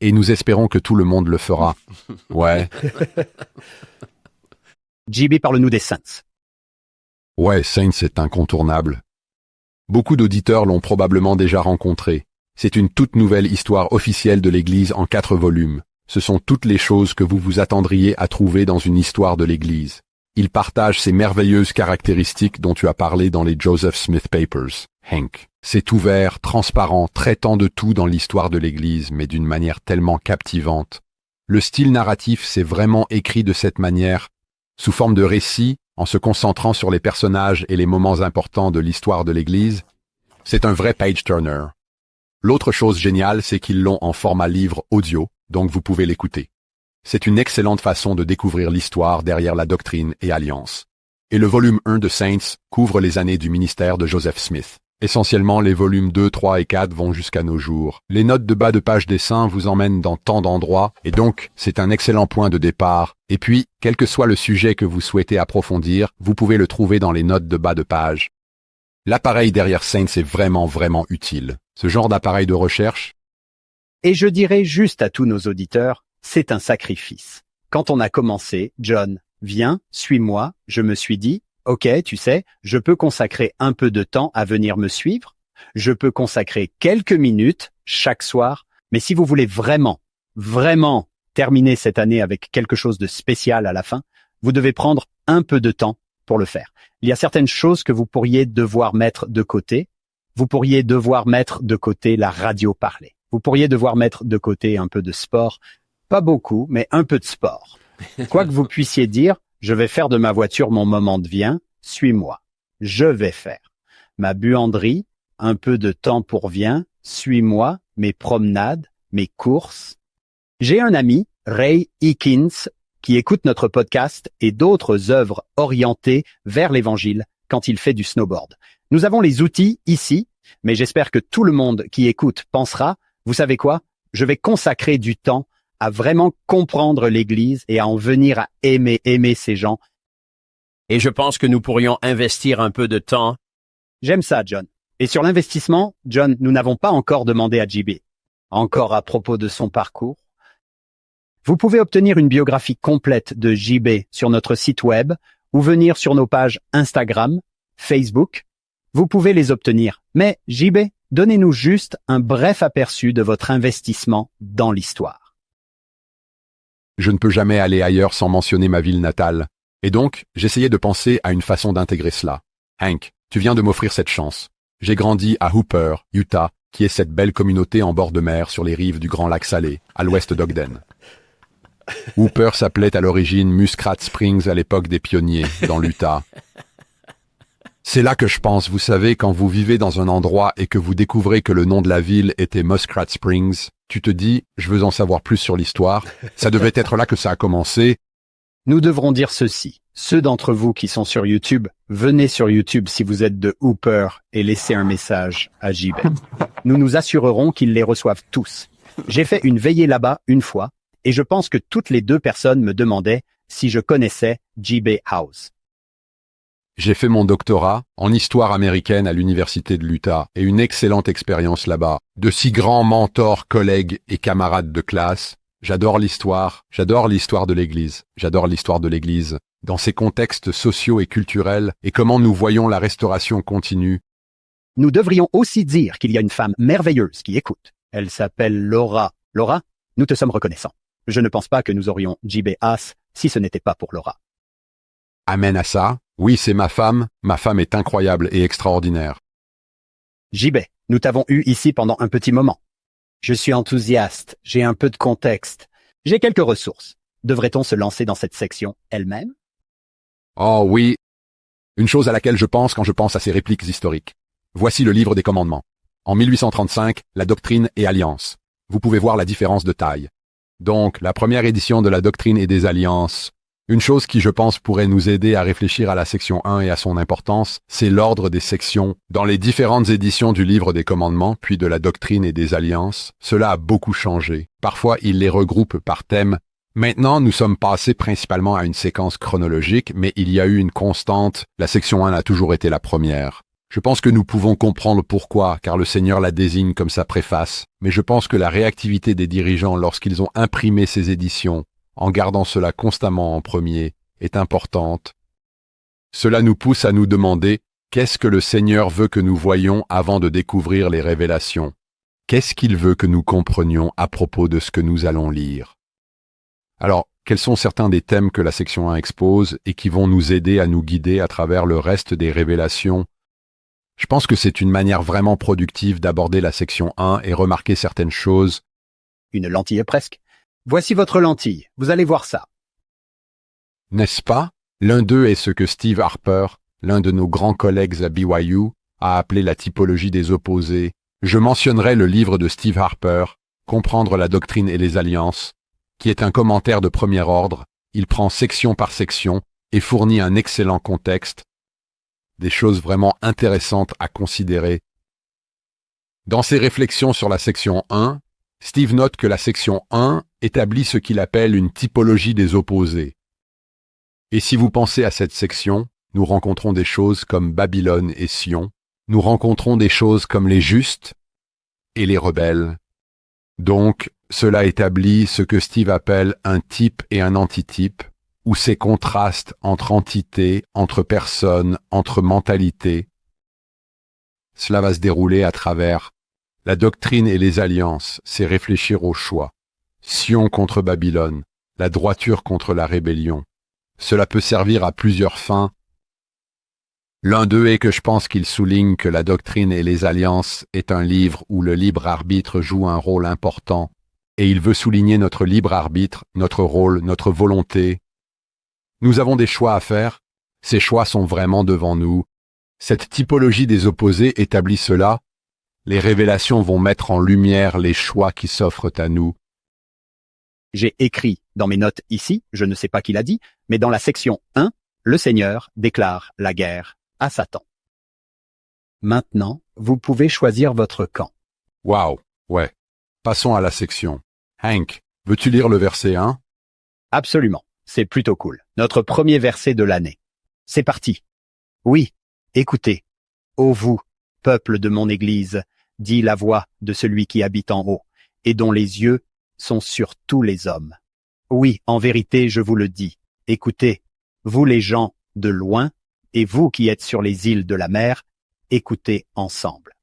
Speaker 2: Et nous espérons que tout le monde le fera. Ouais.
Speaker 1: JB, parle-nous des Saints.
Speaker 2: Ouais, Saints est incontournable. Beaucoup d'auditeurs l'ont probablement déjà rencontré. C'est une toute nouvelle histoire officielle de l'Église en 4 volumes. Ce sont toutes les choses que vous vous attendriez à trouver dans une histoire de l'Église. Il partage ces merveilleuses caractéristiques dont tu as parlé dans les Joseph Smith Papers, Hank. C'est ouvert, transparent, traitant de tout dans l'histoire de l'Église, mais d'une manière tellement captivante. Le style narratif s'est vraiment écrit de cette manière, sous forme de récit, en se concentrant sur les personnages et les moments importants de l'histoire de l'Église. C'est un vrai page-turner. L'autre chose géniale, c'est qu'ils l'ont en format livre audio, donc vous pouvez l'écouter. C'est une excellente façon de découvrir l'histoire derrière la doctrine et alliance. Et le volume 1 de Saints couvre les années du ministère de Joseph Smith. Essentiellement, les volumes 2, 3 et 4 vont jusqu'à nos jours. Les notes de bas de page des saints vous emmènent dans tant d'endroits, et donc, c'est un excellent point de départ. Et puis, quel que soit le sujet que vous souhaitez approfondir, vous pouvez le trouver dans les notes de bas de page. L'appareil derrière Saints est vraiment utile. Ce genre d'appareil de recherche.
Speaker 1: Et je dirais juste à tous nos auditeurs, c'est un sacrifice. Quand on a commencé, John, viens, suis-moi, je me suis dit, ok, tu sais, je peux consacrer un peu de temps à venir me suivre, je peux consacrer quelques minutes chaque soir, mais si vous voulez vraiment terminer cette année avec quelque chose de spécial à la fin, vous devez prendre un peu de temps pour le faire. Il y a certaines choses que vous pourriez devoir mettre de côté. Vous pourriez devoir mettre de côté la radio parlée. Vous pourriez devoir mettre de côté un peu de sport. Pas beaucoup, mais un peu de sport. Quoi que vous puissiez dire, je vais faire de ma voiture mon moment de bien, suis-moi. Je vais faire. Ma buanderie, un peu de temps pour bien, suis-moi, mes promenades, mes courses. J'ai un ami, Ray Eakins, qui écoute notre podcast et d'autres œuvres orientées vers l'évangile quand il fait du snowboard. Nous avons les outils ici, mais j'espère que tout le monde qui écoute pensera, vous savez quoi? Je vais consacrer du temps à vraiment comprendre l'Église et à en venir à aimer ces gens.
Speaker 3: Et je pense que nous pourrions investir un peu de temps.
Speaker 1: J'aime ça, John. Et sur l'investissement, John, nous n'avons pas encore demandé à JB. Encore à propos de son parcours. Vous pouvez obtenir une biographie complète de JB sur notre site web ou venir sur nos pages Instagram, Facebook. Vous pouvez les obtenir. Mais JB, donnez-nous juste un bref aperçu de votre investissement dans l'histoire.
Speaker 2: Je ne peux jamais aller ailleurs sans mentionner ma ville natale. Et donc, j'essayais de penser à une façon d'intégrer cela. Hank, tu viens de m'offrir cette chance. J'ai grandi à Hooper, Utah, qui est cette belle communauté en bord de mer sur les rives du Grand Lac Salé, à l'ouest d'Ogden. Hooper s'appelait à l'origine Muskrat Springs à l'époque des pionniers, dans l'Utah. C'est là que je pense, vous savez, quand vous vivez dans un endroit et que vous découvrez que le nom de la ville était Muskrat Springs, tu te dis, je veux en savoir plus sur l'histoire. Ça devait être là que ça a commencé.
Speaker 1: Nous devrons dire ceci. Ceux d'entre vous qui sont sur YouTube, venez sur YouTube si vous êtes de Hooper et laissez un message à JB. Nous nous assurerons qu'ils les reçoivent tous. J'ai fait une veillée là-bas une fois et je pense que toutes les deux personnes me demandaient si je connaissais JB House.
Speaker 2: J'ai fait mon doctorat en histoire américaine à l'université de l'Utah et une excellente expérience là-bas. De si grands mentors, collègues et camarades de classe. J'adore l'histoire de l'Église, j'adore l'histoire de l'Église, dans ses contextes sociaux et culturels et comment nous voyons la restauration continue.
Speaker 1: Nous devrions aussi dire qu'il y a une femme merveilleuse qui écoute. Elle s'appelle Laura. Laura, nous te sommes reconnaissants. Je ne pense pas que nous aurions JB Haas si ce n'était pas pour Laura.
Speaker 2: Amen à ça. Oui, c'est ma femme est incroyable et extraordinaire.
Speaker 1: JB, nous t'avons eu ici pendant un petit moment. Je suis enthousiaste, j'ai un peu de contexte, j'ai quelques ressources. Devrait-on se lancer dans cette section elle-même?
Speaker 2: Oh oui, une chose à laquelle je pense quand je pense à ces répliques historiques. Voici le livre des commandements. En 1835, la doctrine et alliance. Vous pouvez voir la différence de taille. Donc, la première édition de la doctrine et des alliances. Une chose qui, je pense, pourrait nous aider à réfléchir à la section 1 et à son importance, c'est l'ordre des sections. Dans les différentes éditions du livre des commandements, puis de la doctrine et des alliances, cela a beaucoup changé. Parfois, il les regroupe par thème. Maintenant, nous sommes passés principalement à une séquence chronologique, mais il y a eu une constante. La section 1 a toujours été la première. Je pense que nous pouvons comprendre pourquoi, car le Seigneur la désigne comme sa préface. Mais je pense que la réactivité des dirigeants lorsqu'ils ont imprimé ces éditions, en gardant cela constamment en premier, est importante. Cela nous pousse à nous demander qu'est-ce que le Seigneur veut que nous voyions avant de découvrir les révélations. Qu'est-ce qu'il veut que nous comprenions à propos de ce que nous allons lire? Alors, quels sont certains des thèmes que la section 1 expose et qui vont nous aider à nous guider à travers le reste des révélations? Je pense que c'est une manière vraiment productive d'aborder la section 1 et remarquer certaines choses.
Speaker 1: Une lentille presque. Voici votre lentille, vous allez voir ça.
Speaker 2: N'est-ce pas? L'un d'eux est ce que Steve Harper, l'un de nos grands collègues à BYU, a appelé la typologie des opposés. Je mentionnerai le livre de Steve Harper, Comprendre la doctrine et les alliances, qui est un commentaire de premier ordre. Il prend section par section et fournit un excellent contexte, des choses vraiment intéressantes à considérer. Dans ses réflexions sur la section 1, Steve note que la section 1 établit ce qu'il appelle une typologie des opposés. Et si vous pensez à cette section, nous rencontrons des choses comme Babylone et Sion, nous rencontrons des choses comme les justes et les rebelles. Donc, cela établit ce que Steve appelle un type et un antitype, ou ces contrastes entre entités, entre personnes, entre mentalités. Cela va se dérouler à travers la doctrine et les alliances, c'est réfléchir au choix. Sion contre Babylone, la droiture contre la rébellion. Cela peut servir à plusieurs fins. L'un d'eux est que je pense qu'il souligne que la doctrine et les alliances est un livre où le libre arbitre joue un rôle important. et il veut souligner notre libre arbitre, notre rôle, notre volonté. Nous avons des choix à faire. Ces choix sont vraiment devant nous. Cette typologie des opposés établit cela. Les révélations vont mettre en lumière les choix qui s'offrent à nous.
Speaker 1: J'ai écrit dans mes notes ici, je ne sais pas qui l'a dit, mais dans la section 1, le Seigneur déclare la guerre à Satan. Maintenant, vous pouvez choisir votre camp.
Speaker 2: Waouh, ouais. Passons à la section. Hank, veux-tu lire le verset 1?
Speaker 1: Absolument, c'est plutôt cool. Notre premier verset de l'année. C'est parti. Oui, écoutez. Ô vous, peuple de mon Église, dit la voix de celui qui habite en haut, et dont les yeux sont sur tous les hommes. Oui, en vérité, je vous le dis. Écoutez, vous les gens de loin, et vous qui êtes sur les îles de la mer, écoutez ensemble.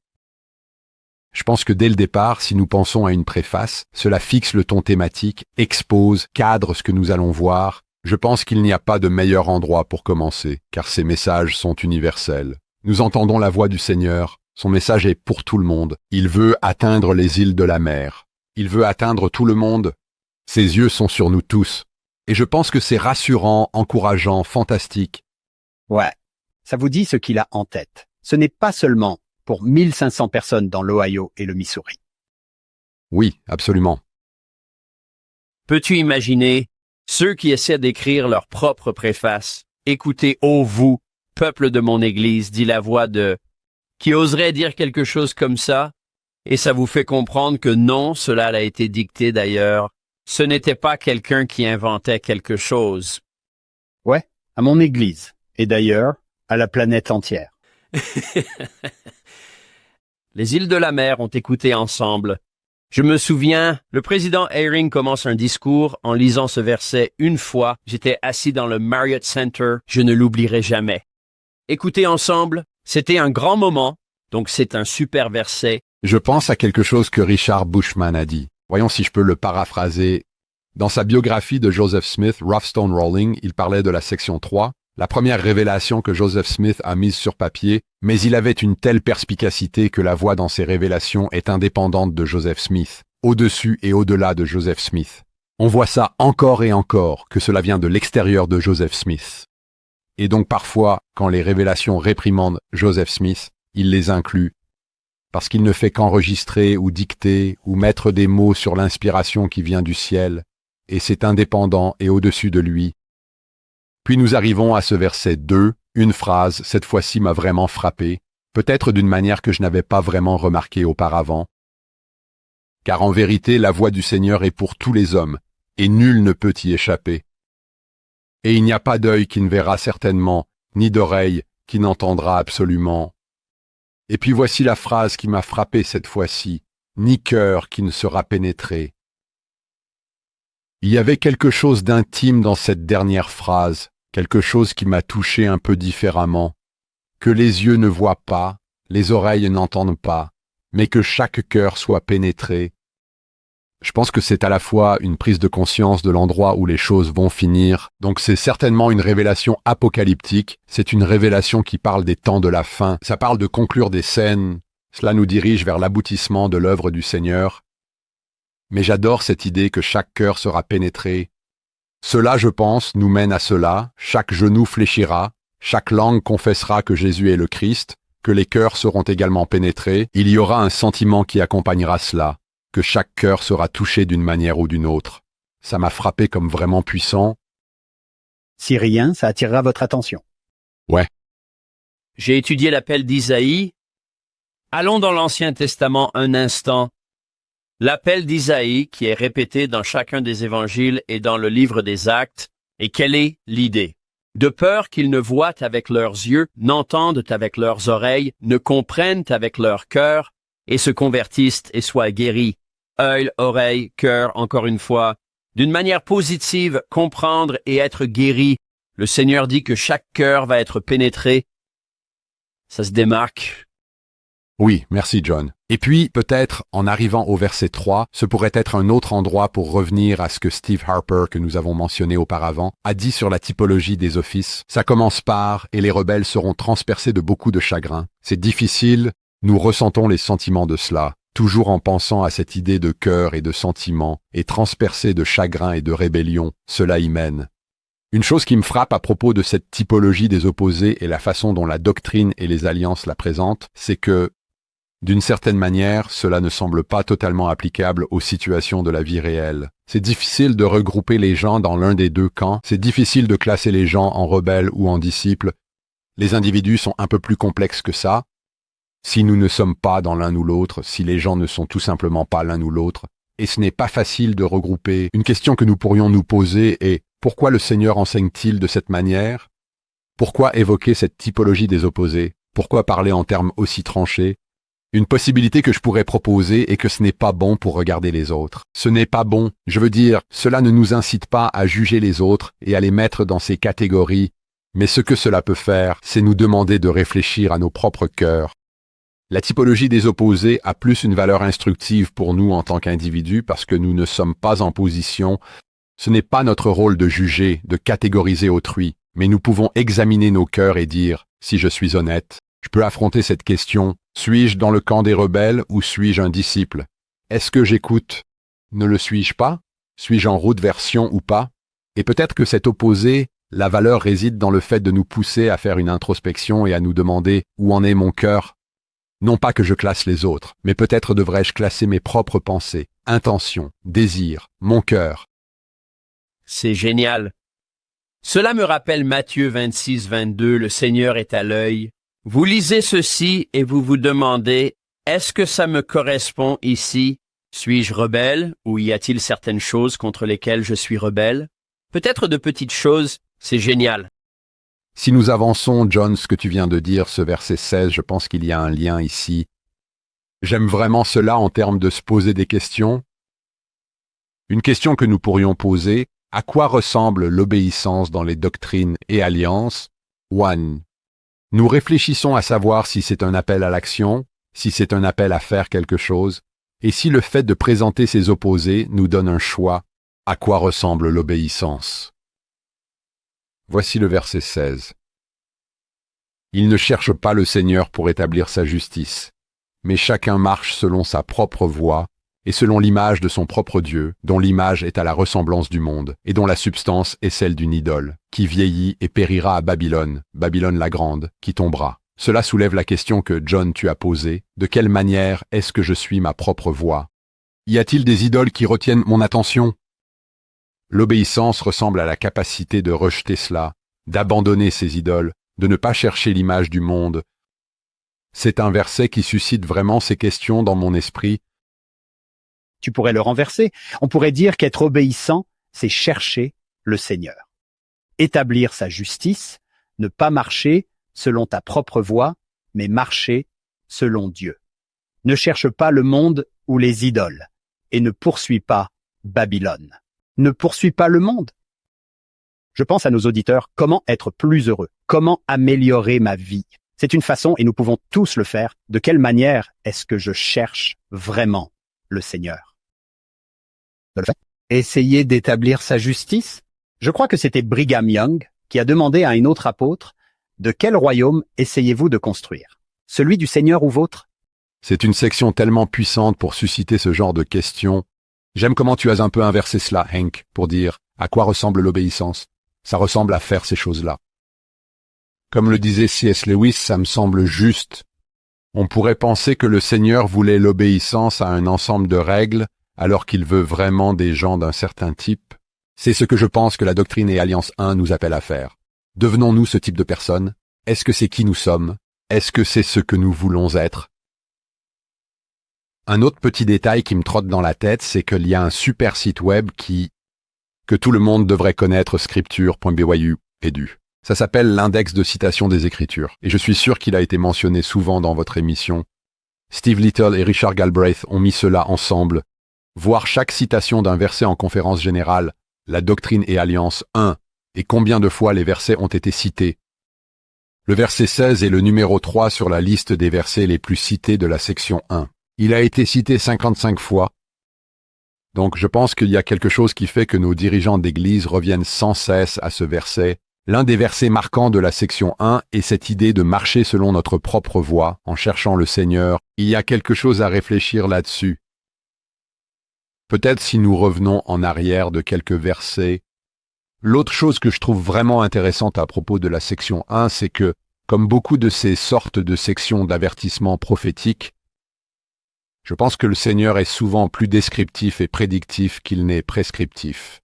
Speaker 2: Je pense que dès le départ, si nous pensons à une préface, cela fixe le ton thématique, expose, cadre ce que nous allons voir. Je pense qu'il n'y a pas de meilleur endroit pour commencer, car ces messages sont universels. Nous entendons la voix du Seigneur. Son message est pour tout le monde. Il veut atteindre les îles de la mer. Il veut atteindre tout le monde. Ses yeux sont sur nous tous. Et je pense que c'est rassurant, encourageant, fantastique.
Speaker 1: Ouais, ça vous dit ce qu'il a en tête. Ce n'est pas seulement pour 1500 personnes dans l'Ohio et le Missouri.
Speaker 2: Oui, absolument.
Speaker 3: Peux-tu imaginer ceux qui essaient d'écrire leur propre préface? Écoutez, ô vous, peuple de mon Église, dit la voix de... Qui oserait dire quelque chose comme ça? Et ça vous fait comprendre que non, cela a été dicté d'ailleurs. Ce n'était pas quelqu'un qui inventait quelque chose.
Speaker 1: Ouais, à mon Église. Et d'ailleurs, à la planète entière.
Speaker 3: Les îles de la mer ont écouté ensemble. Je me souviens, le président Eyring commence un discours en lisant ce verset une fois. J'étais assis dans le Marriott Center. Je ne l'oublierai jamais. Écouter ensemble, c'était un grand moment. Donc c'est un super verset.
Speaker 2: Je pense à quelque chose que Richard Bushman a dit. Voyons si je peux le paraphraser. Dans sa biographie de Joseph Smith, Rough Stone Rolling, il parlait de la section 3, la première révélation que Joseph Smith a mise sur papier, mais il avait une telle perspicacité que la voix dans ses révélations est indépendante de Joseph Smith, au-dessus et au-delà de Joseph Smith. On voit ça encore et encore, que cela vient de l'extérieur de Joseph Smith. Et donc parfois, quand les révélations réprimandent Joseph Smith, il les inclut, parce qu'il ne fait qu'enregistrer ou dicter ou mettre des mots sur l'inspiration qui vient du ciel, et c'est indépendant et au-dessus de lui. Puis nous arrivons à ce verset 2, une phrase, cette fois-ci m'a vraiment frappé, peut-être d'une manière que je n'avais pas vraiment remarqué auparavant. Car en vérité, la voix du Seigneur est pour tous les hommes, et nul ne peut y échapper. Et il n'y a pas d'œil qui ne verra certainement, ni d'oreille qui n'entendra absolument. Et puis voici la phrase qui m'a frappé cette fois-ci, ni cœur qui ne sera pénétré. Il y avait quelque chose d'intime dans cette dernière phrase, quelque chose qui m'a touché un peu différemment, que les yeux ne voient pas, les oreilles n'entendent pas, mais que chaque cœur soit pénétré. Je pense que c'est à la fois une prise de conscience de l'endroit où les choses vont finir, donc c'est certainement une révélation apocalyptique, c'est une révélation qui parle des temps de la fin, ça parle de conclure des scènes, cela nous dirige vers l'aboutissement de l'œuvre du Seigneur. Mais j'adore cette idée que chaque cœur sera pénétré. Cela, je pense, nous mène à cela, chaque genou fléchira, chaque langue confessera que Jésus est le Christ, que les cœurs seront également pénétrés, il y aura un sentiment qui accompagnera cela, que chaque cœur sera touché d'une manière ou d'une autre. Ça m'a frappé comme vraiment puissant.
Speaker 1: Si rien, ça attirera votre attention.
Speaker 2: Ouais.
Speaker 3: J'ai étudié l'appel d'Isaïe. Allons dans l'Ancien Testament un instant. L'appel d'Isaïe, qui est répété dans chacun des évangiles et dans le livre des Actes, et quelle est l'idée? De peur qu'ils ne voient avec leurs yeux, n'entendent avec leurs oreilles, ne comprennent avec leur cœur, et se convertissent et soient guéris. Œil, oreille, cœur, encore une fois. D'une manière positive, comprendre et être guéri. Le Seigneur dit que chaque cœur va être pénétré. Ça se démarque.
Speaker 2: Oui, merci John. Et puis, peut-être, en arrivant au verset 3, ce pourrait être un autre endroit pour revenir à ce que Steve Harper, que nous avons mentionné auparavant, a dit sur la typologie des offices. Ça commence par « et les rebelles seront transpercés de beaucoup de chagrin ». C'est difficile, nous ressentons les sentiments de cela. toujours en pensant à cette idée de cœur et de sentiment, et transpercé de chagrin et de rébellion, cela y mène. Une chose qui me frappe à propos de cette typologie des opposés et la façon dont la doctrine et les alliances la présentent, c'est que, d'une certaine manière, cela ne semble pas totalement applicable aux situations de la vie réelle. C'est difficile de regrouper les gens dans l'un des deux camps, c'est difficile de classer les gens en rebelles ou en disciples. Les individus sont un peu plus complexes que ça. Si nous ne sommes pas dans l'un ou l'autre, si les gens ne sont tout simplement pas l'un ou l'autre, et ce n'est pas facile de regrouper. Une question que nous pourrions nous poser est: pourquoi le Seigneur enseigne-t-il de cette manière? Pourquoi évoquer cette typologie des opposés? Pourquoi parler en termes aussi tranchés? Une possibilité que je pourrais proposer est que ce n'est pas bon pour regarder les autres. Ce n'est pas bon. Je veux dire, cela ne nous incite pas à juger les autres et à les mettre dans ces catégories, mais ce que cela peut faire, c'est nous demander de réfléchir à nos propres cœurs. La typologie des opposés a plus une valeur instructive pour nous en tant qu'individus parce que nous ne sommes pas en position. Ce n'est pas notre rôle de juger, de catégoriser autrui, mais nous pouvons examiner nos cœurs et dire, si je suis honnête, je peux affronter cette question: suis-je dans le camp des rebelles ou suis-je un disciple? Est-ce que j'écoute? Ne le suis-je pas? Suis-je en route vers Sion ou pas? Et peut-être que cet opposé, la valeur réside dans le fait de nous pousser à faire une introspection et à nous demander où en est mon cœur. Non pas que je classe les autres, mais peut-être devrais-je classer mes propres pensées, intentions, désirs, mon cœur.
Speaker 3: C'est génial. Cela me rappelle Matthieu 26, 22, le Seigneur est à l'œil. Vous lisez ceci et vous vous demandez, est-ce que ça me correspond ici? Suis-je rebelle ou y a-t-il certaines choses contre lesquelles je suis rebelle? Peut-être de petites choses, c'est génial.
Speaker 2: Si nous avançons, John, ce que tu viens de dire, ce verset 16, je pense qu'il y a un lien ici. J'aime vraiment cela en termes de se poser des questions. Une question que nous pourrions poser: à quoi ressemble l'obéissance dans les doctrines et alliances? 1. Nous réfléchissons à savoir si c'est un appel à l'action, si c'est un appel à faire quelque chose, et si le fait de présenter ces opposés nous donne un choix. À quoi ressemble l'obéissance? Voici le verset 16. Il ne cherche pas le Seigneur pour établir sa justice, mais chacun marche selon sa propre voie et selon l'image de son propre Dieu, dont l'image est à la ressemblance du monde, et dont la substance est celle d'une idole, qui vieillit et périra à Babylone, Babylone la grande, qui tombera. Cela soulève la question que, John, tu as posée: de quelle manière est-ce que je suis ma propre voie? Y a-t-il des idoles qui retiennent mon attention? L'obéissance ressemble à la capacité de rejeter cela, d'abandonner ces idoles, de ne pas chercher l'image du monde. C'est un verset qui suscite vraiment ces questions dans mon esprit.
Speaker 1: Tu pourrais le renverser. On pourrait dire qu'être obéissant, c'est chercher le Seigneur. Établir sa justice, ne pas marcher selon ta propre voie, mais marcher selon Dieu. Ne cherche pas le monde ou les idoles, et ne poursuis pas Babylone. Ne poursuis pas le monde. Je pense à nos auditeurs: comment être plus heureux? Comment améliorer ma vie? C'est une façon, et nous pouvons tous le faire. De quelle manière est-ce que je cherche vraiment le Seigneur? Essayer d'établir sa justice? Je crois que c'était Brigham Young qui a demandé à un autre apôtre: de quel royaume essayez-vous de construire? Celui du Seigneur ou vôtre?
Speaker 2: C'est une section tellement puissante pour susciter ce genre de questions. J'aime comment tu as un peu inversé cela, Hank, pour dire à quoi ressemble l'obéissance. Ça ressemble à faire ces choses-là. Comme le disait C.S. Lewis, ça me semble juste. On pourrait penser que le Seigneur voulait l'obéissance à un ensemble de règles, alors qu'il veut vraiment des gens d'un certain type. C'est ce que je pense que la doctrine et Alliance 1 nous appelle à faire. Devenons-nous ce type de personnes? Est-ce que c'est qui nous sommes? Est-ce que c'est ce que nous voulons être? Un autre petit détail qui me trotte dans la tête, c'est qu'il y a un super site web que tout le monde devrait connaître, scripture.byu. Ça s'appelle l'index de citation des Écritures, et je suis sûr qu'il a été mentionné souvent dans votre émission. Steve Little et Richard Galbraith ont mis cela ensemble. Voir chaque citation d'un verset en conférence générale, la doctrine et alliance 1, et combien de fois les versets ont été cités. Le verset 16 est le numéro 3 sur la liste des versets les plus cités de la section 1. Il a été cité 55 fois. Donc je pense qu'il y a quelque chose qui fait que nos dirigeants d'église reviennent sans cesse à ce verset L'un des versets marquants de la section 1 est cette idée de marcher selon notre propre voie, en cherchant le Seigneur. Il y a quelque chose à réfléchir là-dessus. Peut-être si nous revenons en arrière de quelques versets. L'autre chose que je trouve vraiment intéressante à propos de la section 1, c'est que, comme beaucoup de ces sortes de sections d'avertissement prophétique, je pense que le Seigneur est souvent plus descriptif et prédictif qu'il n'est prescriptif.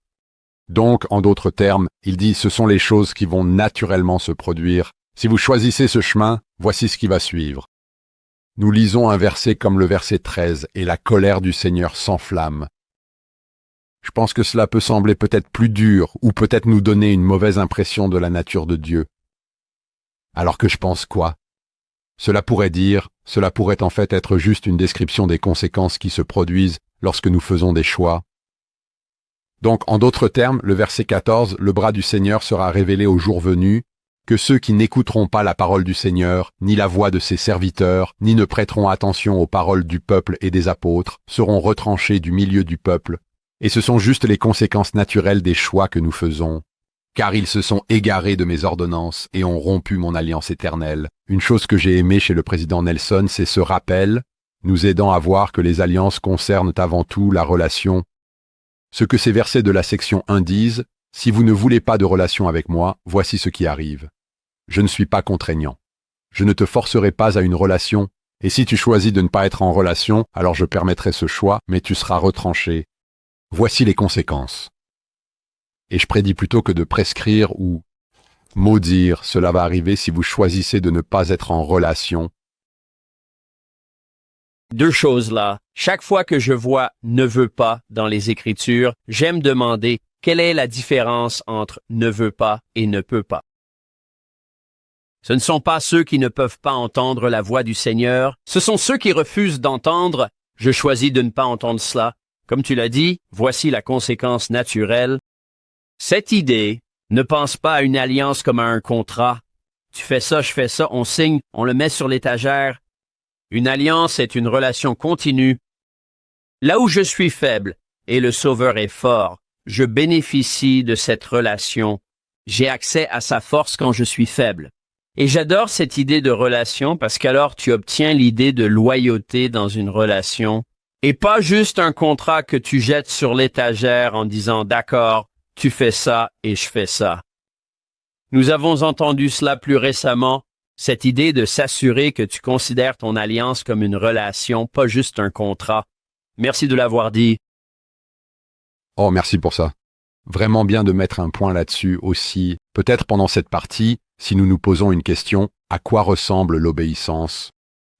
Speaker 2: Donc, en d'autres termes, il dit « ce sont les choses qui vont naturellement se produire. Si vous choisissez ce chemin, voici ce qui va suivre. » Nous lisons un verset comme le verset 13, et la colère du Seigneur s'enflamme. Je pense que cela peut sembler peut-être plus dur, ou peut-être nous donner une mauvaise impression de la nature de Dieu. Alors que je pense quoi? Cela pourrait en fait être juste une description des conséquences qui se produisent lorsque nous faisons des choix. Donc, en d'autres termes, le verset 14, le bras du Seigneur sera révélé au jour venu, que ceux qui n'écouteront pas la parole du Seigneur, ni la voix de ses serviteurs, ni ne prêteront attention aux paroles du peuple et des apôtres, seront retranchés du milieu du peuple, et ce sont juste les conséquences naturelles des choix que nous faisons. Car ils se sont égarés de mes ordonnances et ont rompu mon alliance éternelle. Une chose que j'ai aimée chez le président Nelson, c'est ce rappel, nous aidant à voir que les alliances concernent avant tout la relation. Ce que ces versets de la section 1 disent, si vous ne voulez pas de relation avec moi, voici ce qui arrive. Je ne suis pas contraignant. Je ne te forcerai pas à une relation, et si tu choisis de ne pas être en relation, alors je permettrai ce choix, mais tu seras retranché. Voici les conséquences. Et je prédis plutôt que de prescrire ou maudire, cela va arriver si vous choisissez de ne pas être en relation.
Speaker 3: Deux choses là. Chaque fois que je vois « ne veut pas » dans les Écritures, j'aime demander quelle est la différence entre « ne veut pas » et « ne peut pas ». Ce ne sont pas ceux qui ne peuvent pas entendre la voix du Seigneur, ce sont ceux qui refusent d'entendre « je choisis de ne pas entendre cela ». Comme tu l'as dit, voici la conséquence naturelle. Cette idée, ne pense pas à une alliance comme à un contrat. Tu fais ça, je fais ça, on signe, on le met sur l'étagère. Une alliance est une relation continue. Là où je suis faible et le Sauveur est fort, je bénéficie de cette relation. J'ai accès à sa force quand je suis faible. Et j'adore cette idée de relation parce qu'alors tu obtiens l'idée de loyauté dans une relation et pas juste un contrat que tu jettes sur l'étagère en disant « d'accord, tu fais ça et je fais ça ». Nous avons entendu cela plus récemment, cette idée de s'assurer que tu considères ton alliance comme une relation, pas juste un contrat. Merci de l'avoir dit.
Speaker 2: Oh, merci pour ça. Vraiment bien de mettre un point là-dessus aussi. Peut-être pendant cette partie, si nous nous posons une question, à quoi ressemble l'obéissance?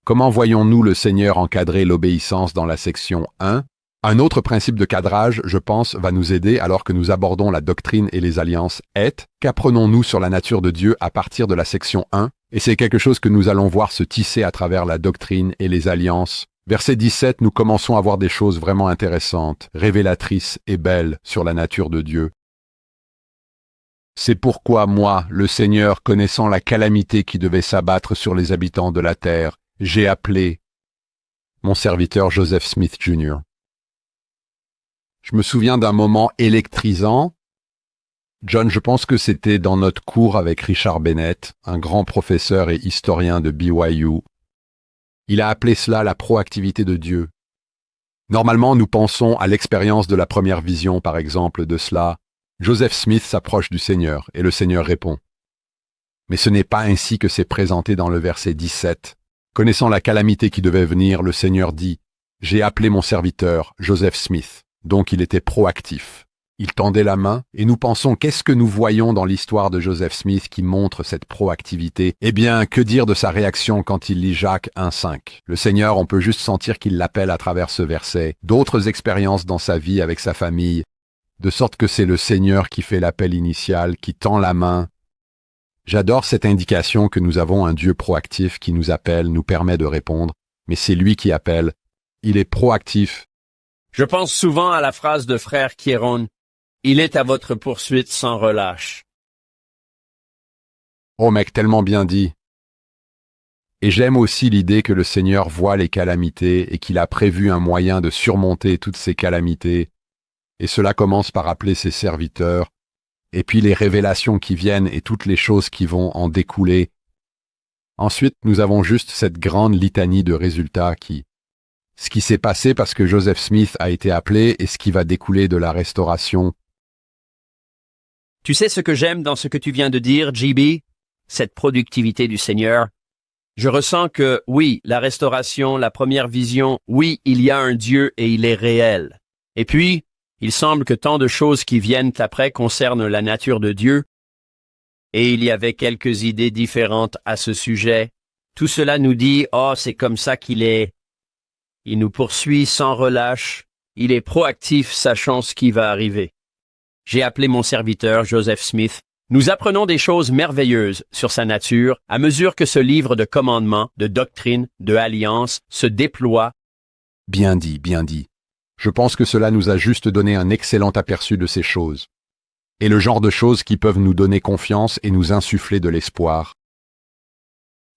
Speaker 2: Comment voyons-nous le Seigneur encadrer l'obéissance dans la section 1? Un autre principe de cadrage, je pense, va nous aider alors que nous abordons la doctrine et les alliances est, qu'apprenons-nous sur la nature de Dieu à partir de la section 1? Et c'est quelque chose que nous allons voir se tisser à travers la doctrine et les alliances. Verset 17, nous commençons à voir des choses vraiment intéressantes, révélatrices et belles sur la nature de Dieu. C'est pourquoi moi, le Seigneur, connaissant la calamité qui devait s'abattre sur les habitants de la terre, j'ai appelé mon serviteur Joseph Smith Jr. Je me souviens d'un moment électrisant. John, je pense que c'était dans notre cours avec Richard Bennett, un grand professeur et historien de BYU. Il a appelé cela la proactivité de Dieu. Normalement, nous pensons à l'expérience de la première vision, par exemple, de cela. Joseph Smith s'approche du Seigneur, et le Seigneur répond. Mais ce n'est pas ainsi que c'est présenté dans le verset 17. Connaissant la calamité qui devait venir, le Seigneur dit « J'ai appelé mon serviteur, Joseph Smith ». Donc il était proactif. Il tendait la main, et nous pensons qu'est-ce que nous voyons dans l'histoire de Joseph Smith qui montre cette proactivité? Eh bien, que dire de sa réaction quand il lit Jacques 1,5? Le Seigneur, on peut juste sentir qu'il l'appelle à travers ce verset. D'autres expériences dans sa vie avec sa famille, de sorte que c'est le Seigneur qui fait l'appel initial, qui tend la main. J'adore cette indication que nous avons un Dieu proactif qui nous appelle, nous permet de répondre, mais c'est lui qui appelle. Il est proactif.
Speaker 3: Je pense souvent à la phrase de frère Kieron, « Il est à votre poursuite sans relâche ».
Speaker 2: Oh mec, tellement bien dit. Et j'aime aussi l'idée que le Seigneur voit les calamités et qu'il a prévu un moyen de surmonter toutes ces calamités. Et cela commence par appeler ses serviteurs. et puis les révélations qui viennent et toutes les choses qui vont en découler. Ensuite, nous avons juste cette grande litanie de résultats ce qui s'est passé parce que Joseph Smith a été appelé et ce qui va découler de la restauration.
Speaker 3: Tu sais ce que j'aime dans ce que tu viens de dire, JB? Cette productivité du Seigneur. Je ressens que, oui, la restauration, la première vision, oui, il y a un Dieu et il est réel. Et puis, il semble que tant de choses qui viennent après concernent la nature de Dieu, et il y avait quelques idées différentes à ce sujet. Tout cela nous dit, oh, c'est comme ça qu'il est. Il nous poursuit sans relâche. Il est proactif, sachant ce qui va arriver. J'ai appelé mon serviteur, Joseph Smith. Nous apprenons des choses merveilleuses sur sa nature à mesure que ce livre de commandements, de doctrines, de alliances se déploie.
Speaker 2: Bien dit, bien dit. Je pense que cela nous a juste donné un excellent aperçu de ces choses. Et le genre de choses qui peuvent nous donner confiance et nous insuffler de l'espoir.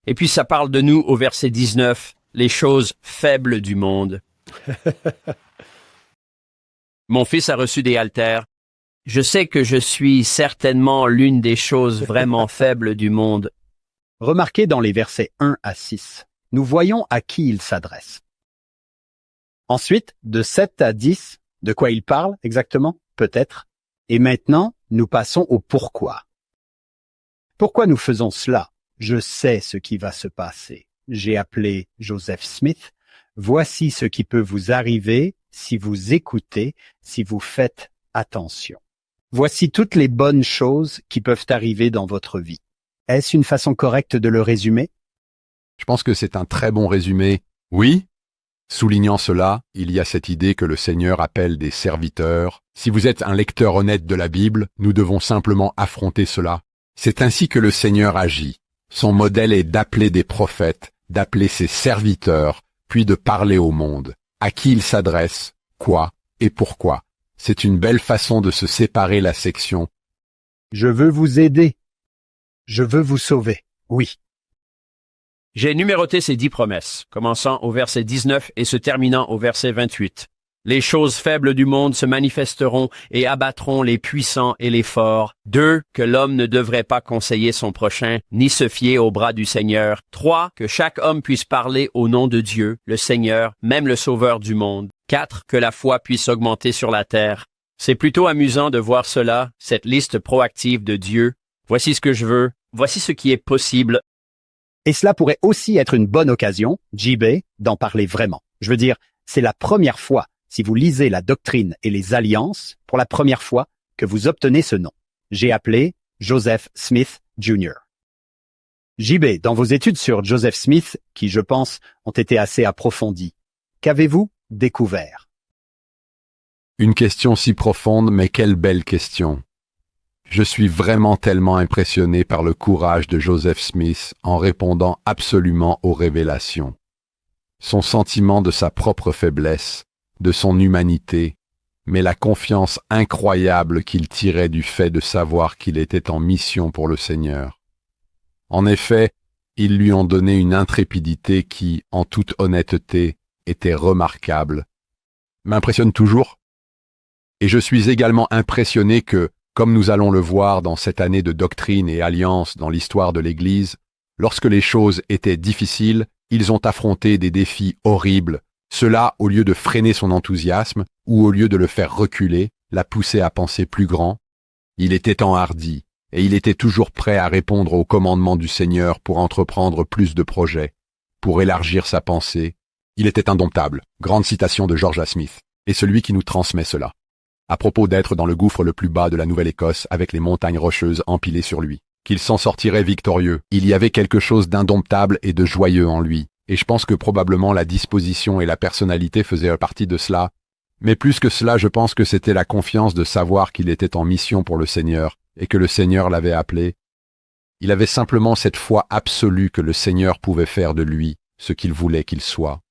Speaker 3: Et puis ça parle de nous au verset 19, les choses faibles du monde. Mon fils a reçu des haltères. Je sais que je suis certainement l'une des choses vraiment faibles du monde.
Speaker 1: Remarquez dans les versets 1 à 6, nous voyons à qui il s'adresse. Ensuite, de 7 à 10, de quoi il parle exactement? Peut-être. Et maintenant, nous passons au pourquoi. Pourquoi nous faisons cela? Je sais ce qui va se passer. J'ai appelé Joseph Smith. Voici ce qui peut vous arriver si vous écoutez, si vous faites attention. Voici toutes les bonnes choses qui peuvent arriver dans votre vie. Est-ce une façon correcte de le résumer?
Speaker 2: Je pense que c'est un très bon résumé. Oui. Soulignant cela, il y a cette idée que le Seigneur appelle des serviteurs. Si vous êtes un lecteur honnête de la Bible, nous devons simplement affronter cela. C'est ainsi que le Seigneur agit. Son modèle est d'appeler des prophètes, d'appeler ses serviteurs, puis de parler au monde. À qui il s'adresse, quoi et pourquoi. C'est une belle façon de se séparer la section.
Speaker 1: Je veux vous aider. Je veux vous sauver. Oui.
Speaker 3: J'ai numéroté ces 10 promesses, commençant au verset 19 et se terminant au verset 28. Les choses faibles du monde se manifesteront et abattront les puissants et les forts. 2. Que l'homme ne devrait pas conseiller son prochain, ni se fier au bras du Seigneur. 3. Que chaque homme puisse parler au nom de Dieu, le Seigneur, même le Sauveur du monde. 4. Que la foi puisse augmenter sur la terre. C'est plutôt amusant de voir cela, cette liste proactive de Dieu. Voici ce que je veux, voici ce qui est possible.
Speaker 1: Et cela pourrait aussi être une bonne occasion, JB, d'en parler vraiment. Je veux dire, c'est la première fois, si vous lisez la doctrine et les alliances, pour la première fois que vous obtenez ce nom. J'ai appelé Joseph Smith Jr. JB, dans vos études sur Joseph Smith, qui je pense ont été assez approfondies, qu'avez-vous découvert?
Speaker 2: Une question si profonde, mais quelle belle question. Je suis vraiment tellement impressionné par le courage de Joseph Smith en répondant absolument aux révélations. Son sentiment de sa propre faiblesse, de son humanité, mais la confiance incroyable qu'il tirait du fait de savoir qu'il était en mission pour le Seigneur. En effet, ils lui ont donné une intrépidité qui, en toute honnêteté, était remarquable. M'impressionne toujours. Et je suis également impressionné que, comme nous allons le voir dans cette année de doctrine et alliance dans l'histoire de l'Église, lorsque les choses étaient difficiles, ils ont affronté des défis horribles. Cela, au lieu de freiner son enthousiasme, ou au lieu de le faire reculer, l'a poussé à penser plus grand. Il était enhardi, et il était toujours prêt à répondre aux commandements du Seigneur pour entreprendre plus de projets, pour élargir sa pensée. Il était indomptable. Grande citation de George A. Smith. Et celui qui nous transmet cela. À propos d'être dans le gouffre le plus bas de la Nouvelle-Écosse avec les montagnes rocheuses empilées sur lui. Qu'il s'en sortirait victorieux. Il y avait quelque chose d'indomptable et de joyeux en lui. Et je pense que probablement la disposition et la personnalité faisaient partie de cela. Mais plus que cela, je pense que c'était la confiance de savoir qu'il était en mission pour le Seigneur et que le Seigneur l'avait appelé. Il avait simplement cette foi absolue que le Seigneur pouvait faire de lui ce qu'il voulait qu'il soit.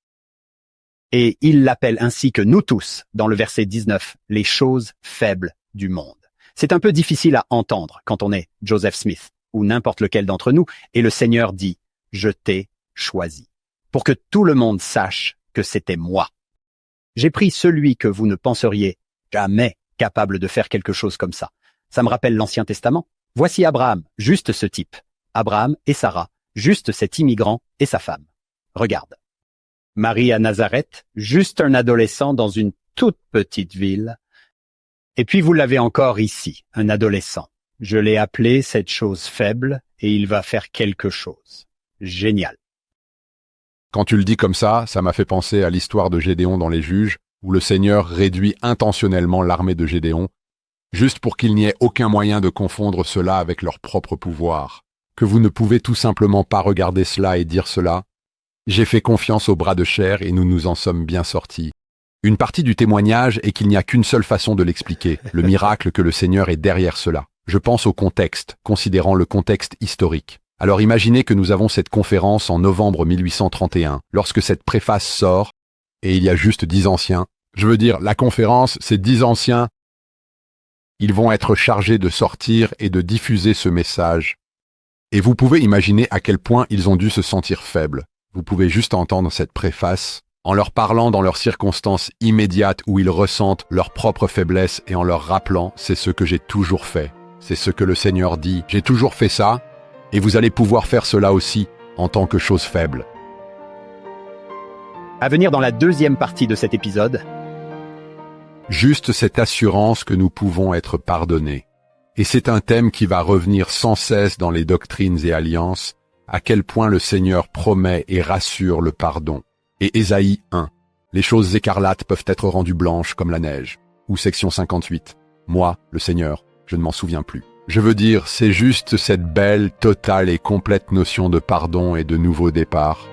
Speaker 1: Et il l'appelle ainsi que nous tous, dans le verset 19, les choses faibles du monde. C'est un peu difficile à entendre quand on est Joseph Smith ou n'importe lequel d'entre nous, et le Seigneur dit « Je t'ai choisi » pour que tout le monde sache que c'était moi. J'ai pris celui que vous ne penseriez jamais capable de faire quelque chose comme ça. Ça me rappelle l'Ancien Testament. Voici Abraham, juste ce type. Abraham et Sarah, juste cet immigrant et sa femme. Regarde. Marie à Nazareth, juste un adolescent dans une toute petite ville. Et puis vous l'avez encore ici, un adolescent. Je l'ai appelé cette chose faible et il va faire quelque chose. Génial.
Speaker 2: Quand tu le dis comme ça m'a fait penser à l'histoire de Gédéon dans les Juges, où le Seigneur réduit intentionnellement l'armée de Gédéon, juste pour qu'il n'y ait aucun moyen de confondre cela avec leur propre pouvoir. Que vous ne pouvez tout simplement pas regarder cela et dire cela. J'ai fait confiance au bras de chair et nous nous en sommes bien sortis. Une partie du témoignage est qu'il n'y a qu'une seule façon de l'expliquer, le miracle que le Seigneur est derrière cela. Je pense au contexte, considérant le contexte historique. Alors imaginez que nous avons cette conférence en novembre 1831, lorsque cette préface sort, et il y a juste 10 anciens. Je veux dire, la conférence, c'est 10 anciens. Ils vont être chargés de sortir et de diffuser ce message. Et vous pouvez imaginer à quel point ils ont dû se sentir faibles. Vous pouvez juste entendre cette préface, en leur parlant dans leurs circonstances immédiates où ils ressentent leur propre faiblesse et en leur rappelant « c'est ce que j'ai toujours fait ». C'est ce que le Seigneur dit « j'ai toujours fait ça ». Et vous allez pouvoir faire cela aussi en tant que chose faible.
Speaker 1: À venir dans la deuxième partie de cet épisode.
Speaker 2: Juste cette assurance que nous pouvons être pardonnés. Et c'est un thème qui va revenir sans cesse dans les doctrines et alliances, à quel point le Seigneur promet et rassure le pardon. Et Ésaïe 1. Les choses écarlates peuvent être rendues blanches comme la neige. Ou section 58. Moi, le Seigneur, je ne m'en souviens plus. Je veux dire, c'est juste cette belle, totale et complète notion de pardon et de nouveau départ.